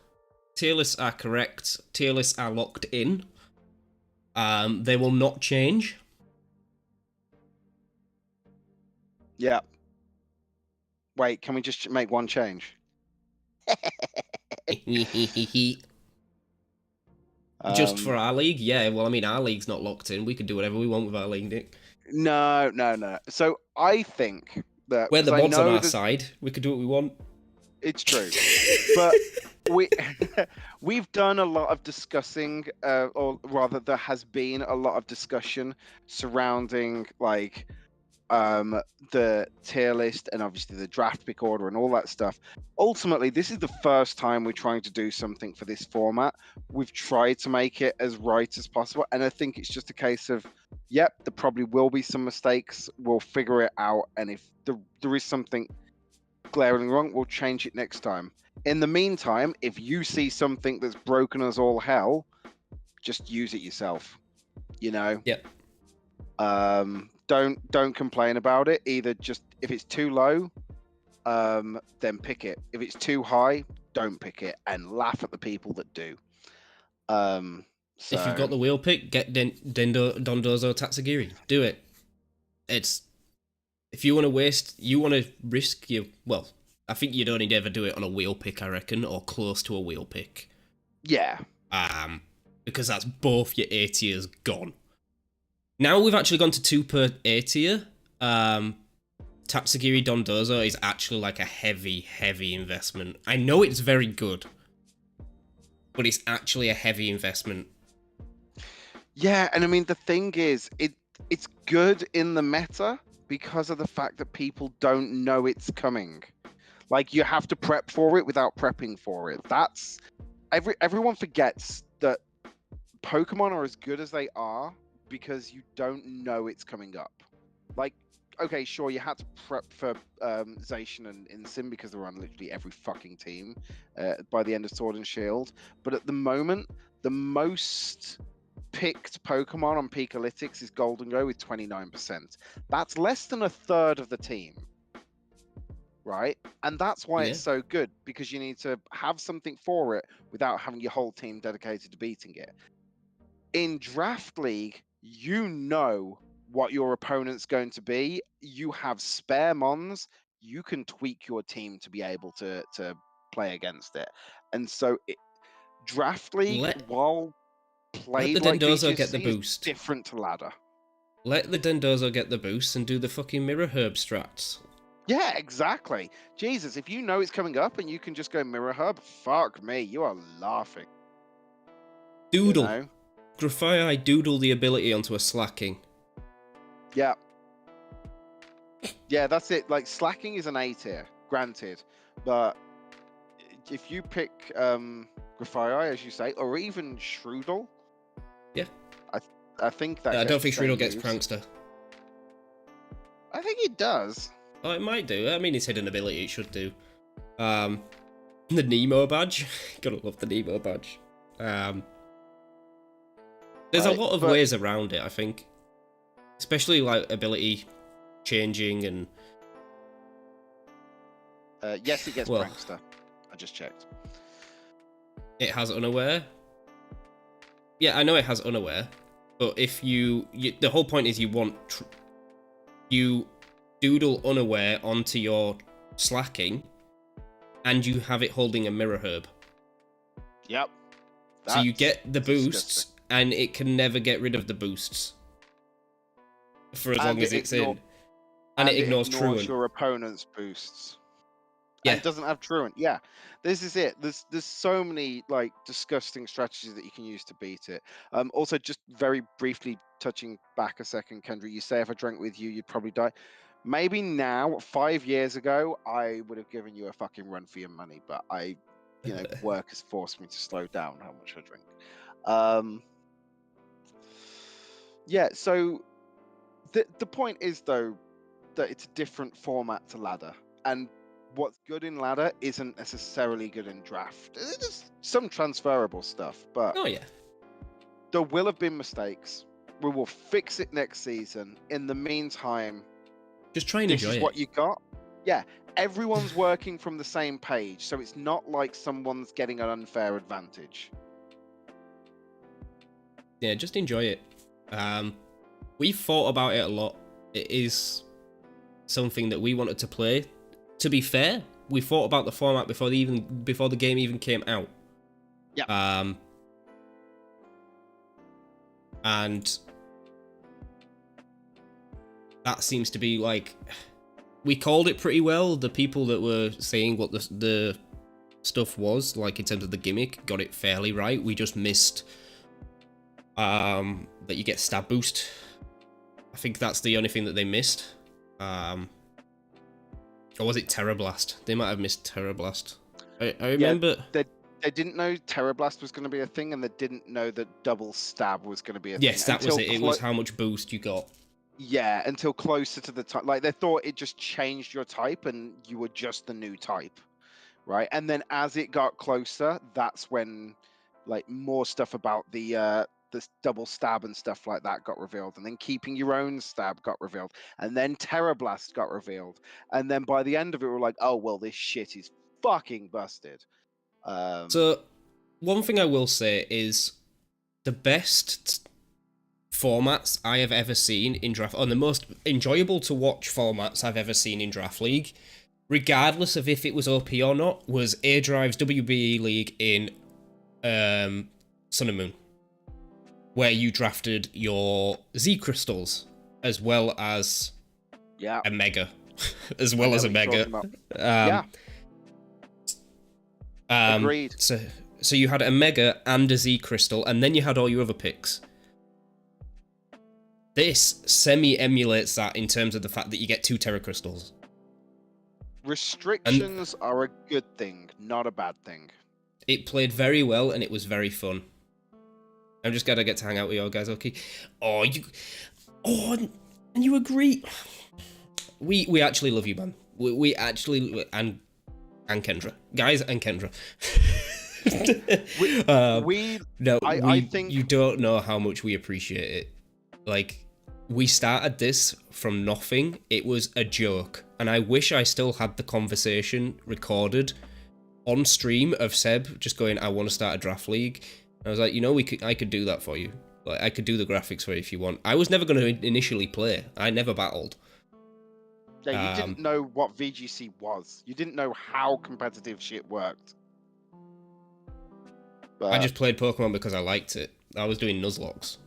Tier lists are correct. Tier lists are locked in. They will not change. Yeah. Wait, can we just make one change? Just for our league? Yeah, well, I mean, our league's not locked in. We can do whatever we want with our league, Nick. No. So I think that... We're the mods on our side. We can do what we want. It's true. But we've done a lot of discussing, or rather there has been a lot of discussion surrounding, like, the tier list and obviously the draft pick order and all that stuff. Ultimately, this is the first time we're trying to do something for this format. We've tried to make it as right as possible, and I think it's just a case of, yep, there probably will be some mistakes. We'll figure it out, and if there is something glaringly wrong, we'll change it next time. In the meantime, if you see something that's broken as all hell, just use it yourself. You know? Yep. Don't complain about it. Either just, if it's too low, then pick it. If it's too high, don't pick it, and laugh at the people that do. So... If you've got the wheel pick, get Dondozo Tatsugiri. Do it. It's... If you want to risk your... Well, I think you'd only ever do it on a wheel pick, I reckon, or close to a wheel pick. Yeah. Because that's both your A tiers gone. Now we've actually gone to 2 per A tier. Tatsugiri Dondozo is actually like a heavy investment. I know it's very good, but it's actually a heavy investment. Yeah, and I mean the thing is, it's good in the meta because of the fact that people don't know it's coming. Like you have to prep for it without prepping for it. That's everyone forgets that Pokemon are as good as they are because you don't know it's coming up. Like, okay, sure, you had to prep for Zacian and Incin because they were on literally every fucking team by the end of Sword and Shield. But at the moment, the most picked Pokemon on Peakalytics is Golden Go with 29%. That's less than a third of the team. Right? And that's why it's so good, because you need to have something for it without having your whole team dedicated to beating it. In Draft League, you know what your opponent's going to be. You have spare mons. You can tweak your team to be able to play against it. And so Draft League, while played like Dendozo VGC, get the boost. Different to ladder. Let the Dendozo get the boost and do the fucking Mirror Herb strats. Yeah, exactly. Jesus, if you know it's coming up and you can just go Mirror Herb, fuck me, you are laughing. Doodle. You know? Grafai doodle the ability onto a slacking. Yeah. Yeah, that's it. Like, slacking is an A tier, granted. But if you pick Grafai, as you say, or even Shroodle. Yeah. I think that I don't think Shroodle gets Prankster. I think it does. Oh, it might do. I mean, it's hidden ability, it should do. The Nemo badge. Gotta love the Nemo badge. There's a lot of ways around it, I think. Especially, like, ability changing and... yes, it gets Prankster. I just checked. It has Unaware? Yeah, I know it has Unaware. But if you the whole point is you doodle Unaware onto your slacking, and you have it holding a Mirror Herb. Yep. So you get the boosts, disgusting. and it can never get rid of the boosts for as long as it's in. And it ignores Truant. Your opponent's boosts. Yeah. And it doesn't have Truant. Yeah. This is it. There's so many like disgusting strategies that you can use to beat it. Also, just very briefly touching back a second, Kendra, you say if I drank with you, you'd probably die. Maybe now, 5 years ago, I would have given you a fucking run for your money, but work has forced me to slow down how much I drink. Yeah, so the point is, though, that it's a different format to ladder. And what's good in ladder isn't necessarily good in draft. There's some transferable stuff, but there will have been mistakes. We will fix it next season. In the meantime, just try and enjoy it. This is what you got. Yeah, everyone's working from the same page, so it's not like someone's getting an unfair advantage. Yeah, just enjoy it. We've thought about it a lot. It is something that we wanted to play. To be fair, we thought about the format before the game even came out. Yeah. And that seems to be like, we called it pretty well. The people that were saying what the stuff was, like in terms of the gimmick, got it fairly right. We just missed that you get stab boost. I think that's the only thing that they missed. Or was it Terra Blast? They might have missed Terra Blast. I remember... Yeah, they didn't know Terra Blast was going to be a thing, and they didn't know that double stab was going to be a thing. Yes, that was it. It was how much boost you got. Yeah, until closer to the type. Like, they thought it just changed your type, and you were just the new type, right? And then as it got closer, that's when, like, more stuff about the double stab and stuff like that got revealed, and then keeping your own stab got revealed, and then Terra Blast got revealed, and then by the end of it, we're like, oh well, this shit is fucking busted. So one thing I will say is the best formats I have ever seen in draft, or the most enjoyable to watch formats I've ever seen in Draft League, regardless of if it was OP or not, was A Drive's WBE League in Sun and Moon, where you drafted your Z crystals as well as a mega, as well as a mega. Agreed. So you had a mega and a Z crystal, and then you had all your other picks. This semi-emulates that in terms of the fact that you get 2 Terra crystals. Restrictions are a good thing, not a bad thing. It played very well, and it was very fun. I'm just glad I get to hang out with you guys, okay? And you agree? We actually love you, man. We actually, and Kendra. Guys and Kendra. I think you don't know how much we appreciate it. Like, we started this from nothing. It was a joke, and I wish I still had the conversation recorded on stream of Seb just going, "I want to start a draft league." And I was like, I could do that for you. Like, I could do the graphics for you if you want. I was never going to initially play. I never battled. Yeah, you didn't know what VGC was. You didn't know how competitive shit worked. But I just played Pokemon because I liked it. I was doing Nuzlocks.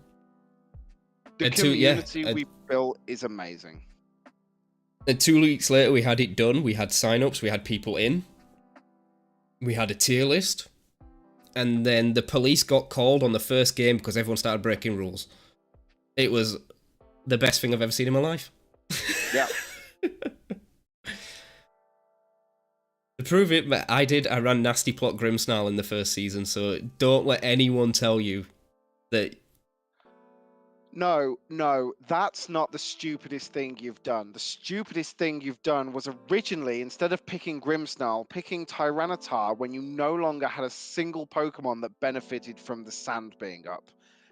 The community we built is amazing. And 2 weeks later, we had it done. We had sign-ups. We had people in. We had a tier list. And then the police got called on the first game because everyone started breaking rules. It was the best thing I've ever seen in my life. Yeah. To prove it, I ran Nasty Plot Grimmsnarl in the first season, so don't let anyone tell you that... No, that's not the stupidest thing you've done. The stupidest thing you've done was originally, instead of picking Grimmsnarl, picking Tyranitar when you no longer had a single Pokemon that benefited from the sand being up.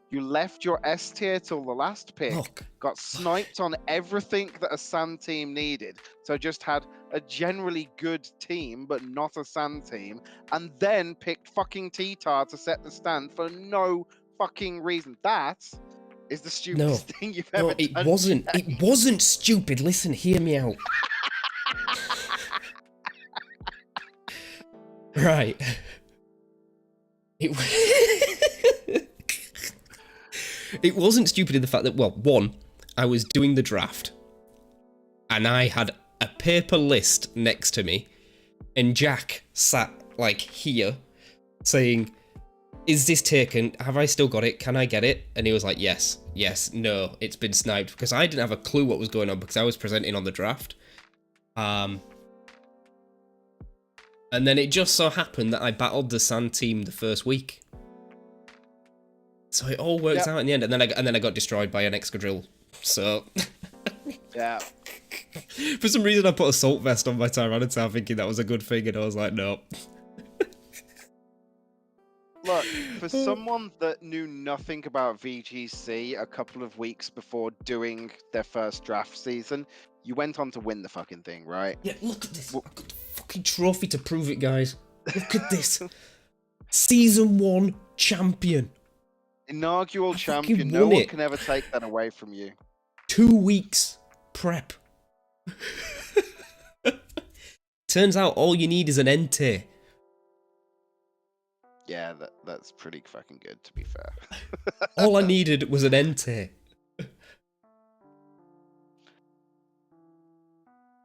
You left your S tier till the last pick, got sniped on everything that a sand team needed, so just had a generally good team, but not a sand team, and then picked fucking T-Tar to set the stand for no fucking reason. That is the stupidest thing you've ever done. No, it wasn't. It wasn't stupid. Listen, hear me out. Right. It wasn't stupid in the fact that, well, one, I was doing the draft, and I had a paper list next to me, and Jack sat, like, here, saying, "Is this taken? Have I still got it? Can I get it?" And he was like, yes, no, it's been sniped, because I didn't have a clue what was going on, because I was presenting on the draft. And then it just so happened that I battled the sand team the first week. So it all worked out in the end, and then I got destroyed by an Excadrill. So yeah. For some reason, I put a salt vest on my Tyranitar, thinking that was a good thing, and I was like, no. Look, for someone that knew nothing about VGC a couple of weeks before doing their first draft season, you went on to win the fucking thing, right? Yeah, look at this. I've got the fucking trophy to prove it, guys. Look at this. Season 1 champion. Inaugural champion. No one can ever take that away from you. 2 weeks prep. Turns out all you need is an Entei. Yeah, that's pretty fucking good, to be fair. All I needed was an Entei.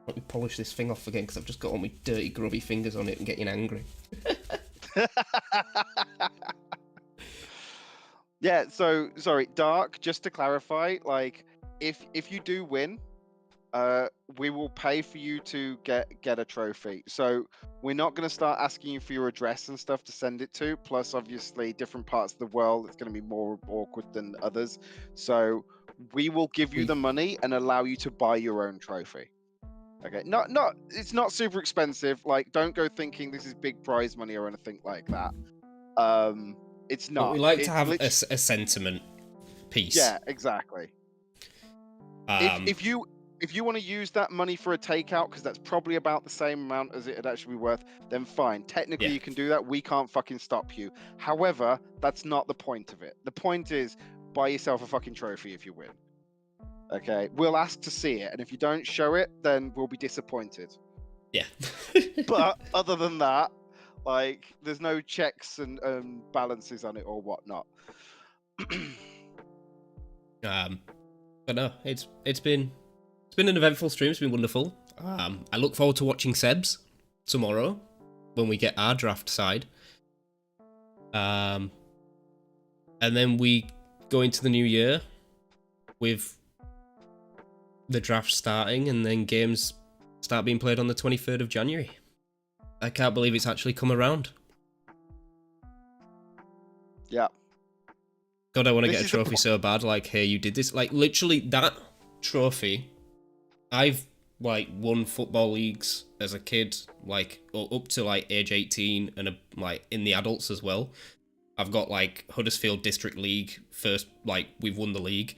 Let me polish this thing off again, because I've just got all my dirty, grubby fingers on it and getting angry. Yeah, so, sorry, Dark, just to clarify, like, if you do win, we will pay for you to get a trophy. So we're not going to start asking you for your address and stuff to send it to. Plus, obviously, different parts of the world, it's going to be more awkward than others. So we will give you the money and allow you to buy your own trophy. Okay, it's not super expensive. Like, don't go thinking this is big prize money or anything like that. It's not. But we like to have a sentiment piece. Yeah, exactly. If you want to use that money for a takeout, because that's probably about the same amount as it'd actually be worth, then fine. Technically, you can do that. We can't fucking stop you. However, that's not the point of it. The point is, buy yourself a fucking trophy if you win. Okay? We'll ask to see it, and if you don't show it, then we'll be disappointed. Yeah. But other than that, like, there's no checks and balances on it or whatnot. But no, it's been an eventful stream. It's been wonderful. I look forward to watching Seb's tomorrow when we get our draft side. And then we go into the new year with the draft starting, and then games start being played on the 23rd of January. I can't believe it's actually come around. Yeah. God, I want to get a trophy so bad. Like, hey, you did this. Like, literally, that trophy, I've, like, won football leagues as a kid, like, up to, like, age 18, and, like, in the adults as well. I've got, like, Huddersfield District League first, like, we've won the league.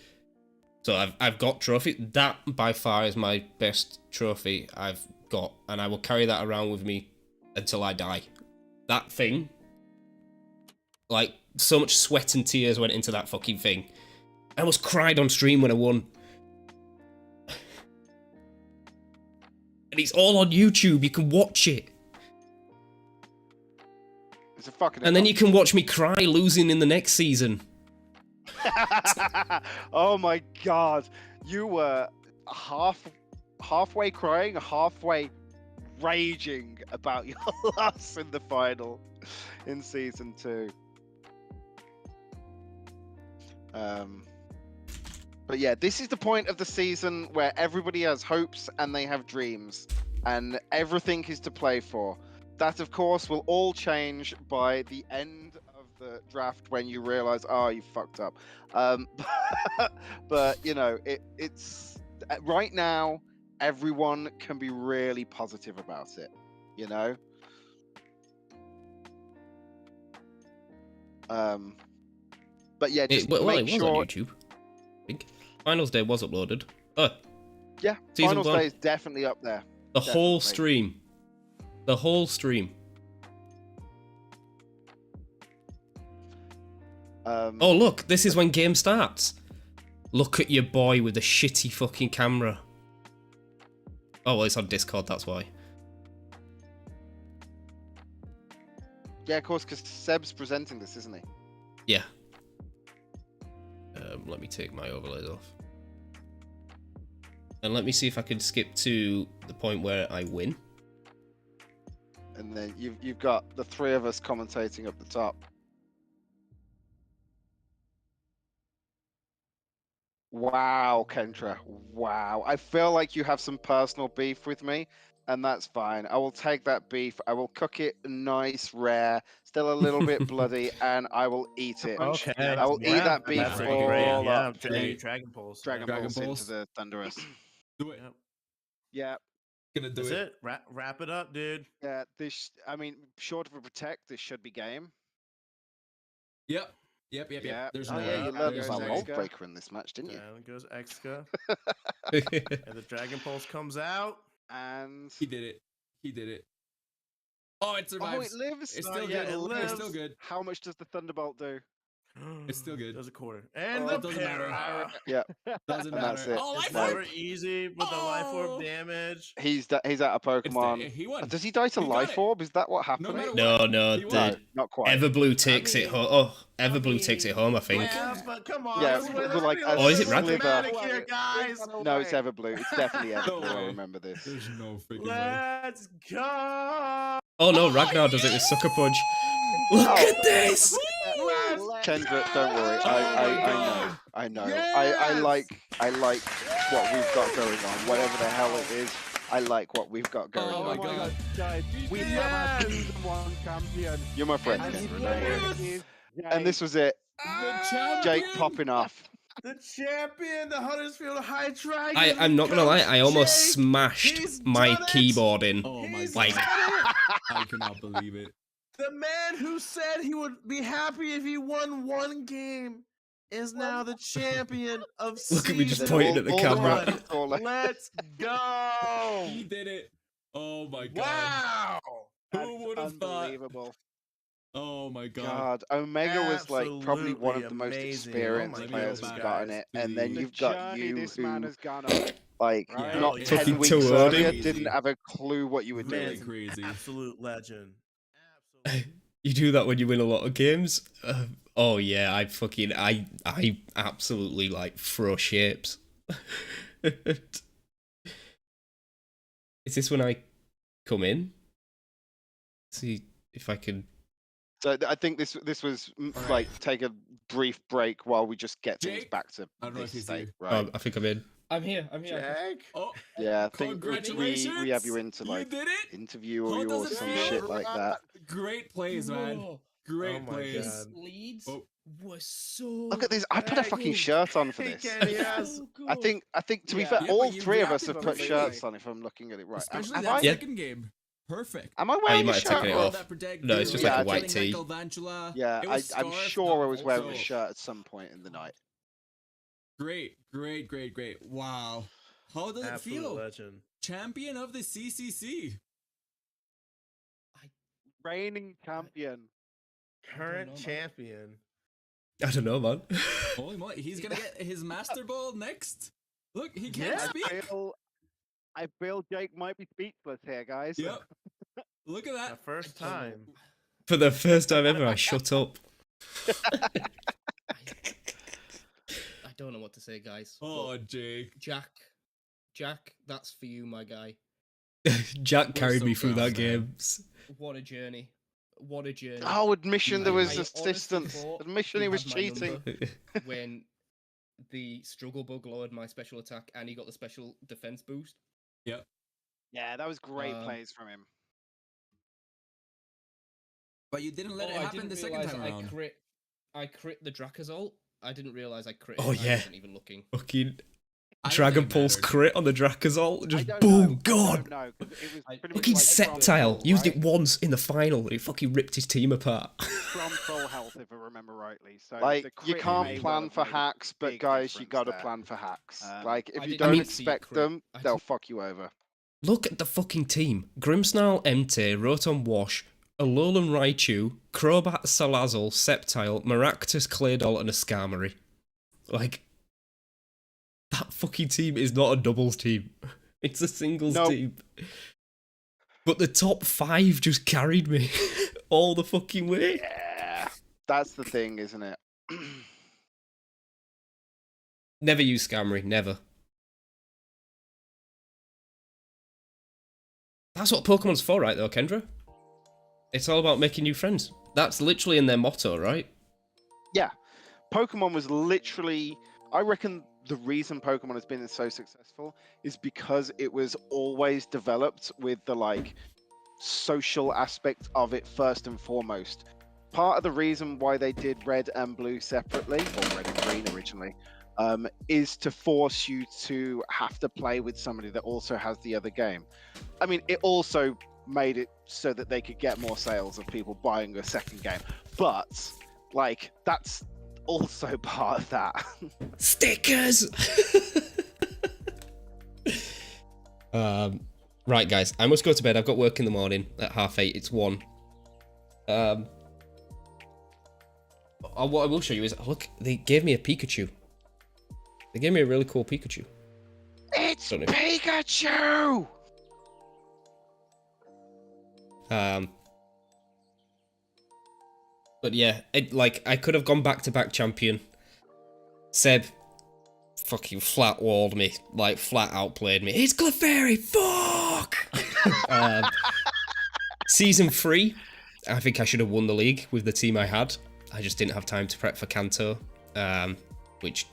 So I've got trophy. That, by far, is my best trophy I've got, and I will carry that around with me until I die. That thing, like, so much sweat and tears went into that fucking thing. I almost cried on stream when I won. And it's all on YouTube, you can watch it. It's a fucking... And then you can watch me cry losing in the next season. Oh my god. You were halfway crying, halfway raging about your loss in the final in season 2. But yeah, this is the point of the season where everybody has hopes and they have dreams, and everything is to play for. That, of course, will all change by the end of the draft when you realize, oh, you fucked up. But you know, it's right now, everyone can be really positive about it, you know? But yeah, just Well, make it was sure... on YouTube, I think. Finals Day was uploaded. Oh. Yeah, Season Finals 1. Day is definitely up there. The whole stream. The whole stream. Oh, look, this is when game starts. Look at your boy with the shitty fucking camera. Oh, well, it's on Discord, that's why. Yeah, of course, because Seb's presenting this, isn't he? Yeah. Let me take my overlays off. And let me see if I can skip to the point where I win. And then you've got the three of us commentating up the top. Wow, Kendra. Wow. I feel like you have some personal beef with me, and that's fine. I will take that beef. I will cook it nice, rare, still a little bit bloody, and I will eat it. Okay. I will eat that beef That's all great. up. Yeah, Dragon Pulse. Dragon Dragon Pulse into Pulse. the Thunderous. Do it. Yep. Yeah. Gonna do That's it. it. Wrap it up, dude. Yeah. I mean, short of a protect, this should be game. Yep. Yeah. There's Oh no yeah, way. you learned There's about no Wall way. Breaker in this match, didn't you? Down goes Exca. And the Dragon Pulse comes out. And He did it. He did it. Oh, it survives. oh, it lives. It's still Yeah, good. it It's lives. still good. How much does the Thunderbolt do? It's still good. Does a quarter. And Oh, the it doesn't matter. para. Yeah. Doesn't And that's matter. it. Oh, It's life It's orb. never easy with the life Oh. orb damage. He's out of Pokemon. He won. Does he die to He got Life it. Orb? Is that what happened? No matter what. No, no, He won. No, the not quite. Everblue takes it mean- home. Oh, Everblue takes it home, I think. Yeah, but come on. Yeah, let's but let's like be a a Oh, is it little Ragnar? dramatic here, guys. No, it's Everblue. It's definitely No Everblue. I way. remember this. There's no freaking way. Let's go. Oh no, Ragnar does it with Sucker Punch. Look at this! Kendra, don't worry. I know. Yes! I like what we've got going on. Whatever the hell it is, I like what we've got going Oh on. my god. We Yes! have season 1 champion. You're my friend, Kendra. Don't worry. Yes! And this was it. The champion. Jake popping off. The champion, the Huddersfield High Dragon. I'm not gonna lie, I almost Jake, smashed he's my done it! keyboard in. Oh my He's god. Like, done it! I cannot believe it. The man who said he would be happy if he won one game is now the champion of Look at me just season pointing at the camera. one. Let's go! He did it. Oh my god. Wow! Who would have thought? Unbelievable. Oh my god. God, Omega was like probably one of Absolutely the most amazing. experienced Oh my players God. who's gotten it, and then The you've got you who has gone on. Like, Right. not Oh, yeah. 10 Fucking weeks too earlier, early. didn't have a clue what you were Man's doing. crazy. Absolute legend. You do that when you win a lot of games. Oh yeah, I absolutely like throw shapes. Is this when I come in? See if I can. So I think this was All like right. take a brief break while we just get things Jake? back to I don't know this if he's state, here. right? I think I'm in. I'm here. I'm here. Jack. Oh, Yeah, I think congratulations! we have you in to You like did it! interview How you does or it some feel? shit like that. Great plays, man. Whoa. Great Oh my plays. God. Leads Oh. were so. Look at this! I put a fucking good. shirt on for Hey, this. Kenny, yes. So good. I think to be Yeah. fair, Yeah, all but you three of us reacted have put perfectly. shirts on. If I'm looking at it right, Especially am that I? Yeah. second game. Perfect. Am I you wearing a might have taken shirt? it or- off. No, it's just like a Killing white tee. Michael Vantula. Yeah, It was I'm scarf, sure I was also- wearing a shirt at some point in the night. Great. Wow. How does it Absolute feel? legend. Champion of the CCC. Reigning champion. Current know, man. champion. I don't know, man. Holy moly, he's gonna get his Master Ball next. Look, he can't Yeah. speak. I feel Jake might be speechless here, guys. Yep. Look at The that. first time. For the first time ever, I shut up. I don't know what to say, guys. Oh, but Jake. Jack, that's for you, my guy. Jack carried so me through proud, that man. game. What a journey. What a journey. Oh, admission there I was honestly assistance. thought Admission he he was had my cheating. number. When the struggle bug lowered my special attack and he got the special defense boost. Yep. Yeah, that was great Um, plays from him. But you didn't let it I happen didn't the second realise time around. I crit the Drakazol. I didn't realize I crit. Oh, I yeah. wasn't even looking. Fucking I don't Dragon think it Pulse mattered. crit on the Drakazol. Just I don't boom, know. gone. No, it was pretty much Fucking like Sceptile. from Used full, it once in the final and it fucking ripped his team apart. from full health, if I remember rightly. So Like, the you crit can't may plan well for have made a hacks, but big guys, you difference gotta there. plan for hacks. Like, I if you didn't don't even see expect crit. them, I they'll didn't- fuck you over. Look at the fucking team. Grimsnarl, Entei, Rotom Wash, Alolan Raichu, Crobat, Salazzle, Sceptile, Maractus, Claydol, and a Skarmory. Like, that fucking team is not a doubles team. It's a singles Nope. team. But the top 5 just carried me all the fucking way. Yeah, that's the thing, isn't it? Never use Skarmory, never. That's what Pokemon's for, right, though, Kendra? It's all about making new friends. That's literally in their motto, right? Yeah, Pokemon was literally. I reckon the reason Pokemon has been so successful is because it was always developed with the like social aspect of it first and foremost. Part of the reason why they did Red and Blue separately, or Red and Green originally, is to force you to have to play with somebody that also has the other game. I mean, it also made it so that they could get more sales of people buying a second game, but like that's also part of that. Stickers! Right, guys, I must go to bed. I've got work in the morning at 8:30. It's 1. What I will show you is, look, they gave me a Pikachu. They gave me a really cool Pikachu. It's Don't know. Pikachu! But yeah, I could have gone back-to-back champion. Seb fucking flat-walled me, like flat outplayed me. It's Clefairy, fuck! Season 3, I think I should have won the league with the team I had. I just didn't have time to prep for Kanto, which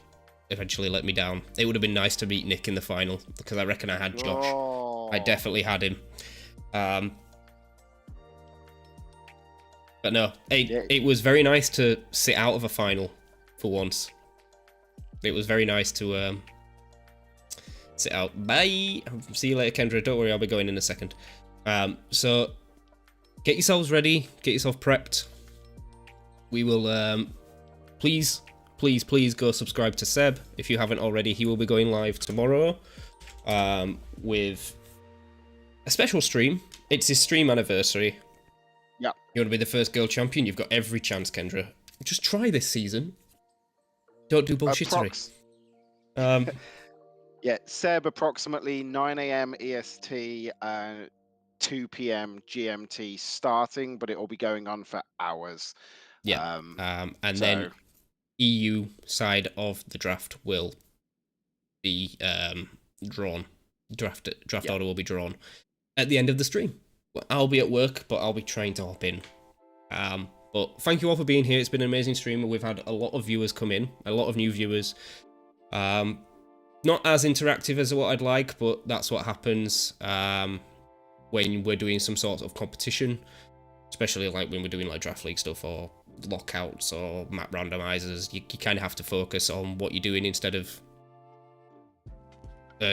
eventually let me down. It would have been nice to beat Nick in the final, because I reckon I had Josh. Oh. I definitely had him. But no, it was very nice to sit out of a final for once. It was very nice to sit out. Bye! See you later, Kendra. Don't worry, I'll be going in a second. So, get yourselves ready. Get yourself prepped. We will, please go subscribe to Seb if you haven't already. He will be going live tomorrow with a special stream. It's his stream anniversary. Yeah. You want to be the first girl champion? You've got every chance, Kendra. Just try this season. Don't do bullshittery. Yeah, Seb, approximately 9 a.m. EST, 2 p.m. GMT starting, but it will be going on for hours. Yeah. And so then EU side of the draft will be drawn. Draft order will be drawn at the end of the stream. I'll be at work, but I'll be trying to hop in. But thank you all for being here. It's been an amazing stream. We've had a lot of viewers come in, a lot of new viewers. Not as interactive as what I'd like, but that's what happens when we're doing some sort of competition, especially like when we're doing like draft league stuff or lockouts or map randomizers. You kind of have to focus on what you're doing instead of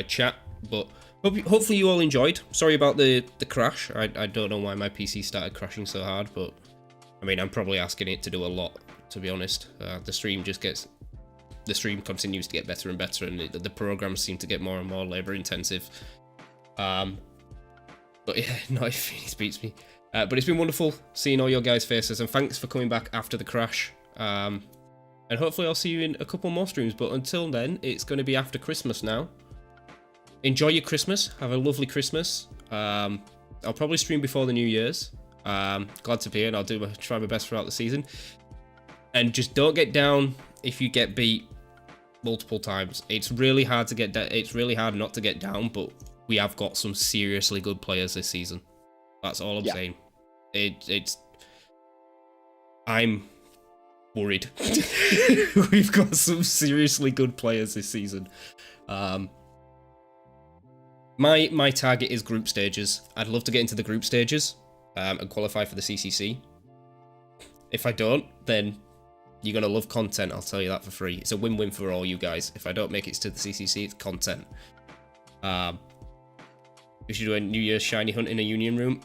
chat. But hopefully you all enjoyed. Sorry about the crash. I don't know why my PC started crashing so hard, but I mean, I'm probably asking it to do a lot, to be honest. The stream continues to get better and better, and the programs seem to get more and more labor intensive. But yeah, no, it beats me. But it's been wonderful seeing all your guys' faces, and thanks for coming back after the crash. And hopefully I'll see you in a couple more streams. But until then, it's going to be after Christmas now. Enjoy your Christmas. Have a lovely Christmas. I'll probably stream before the New Year's. Glad to be here, and I'll try my best throughout the season. And just don't get down if you get beat multiple times. It's really hard to get it's really hard not to get down, but we have got some seriously good players this season. That's all I'm saying. I'm worried. We've got some seriously good players this season. My target is group stages. I'd love to get into the group stages and qualify for the CCC. If I don't, then you're going to love content, I'll tell you that for free. It's a win-win for all you guys. If I don't make it to the CCC, it's content. We should do a New Year's shiny hunt in a union room.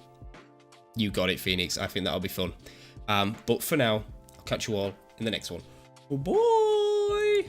You got it, Phoenix. I think that'll be fun. But for now, I'll catch you all in the next one. Bye-bye!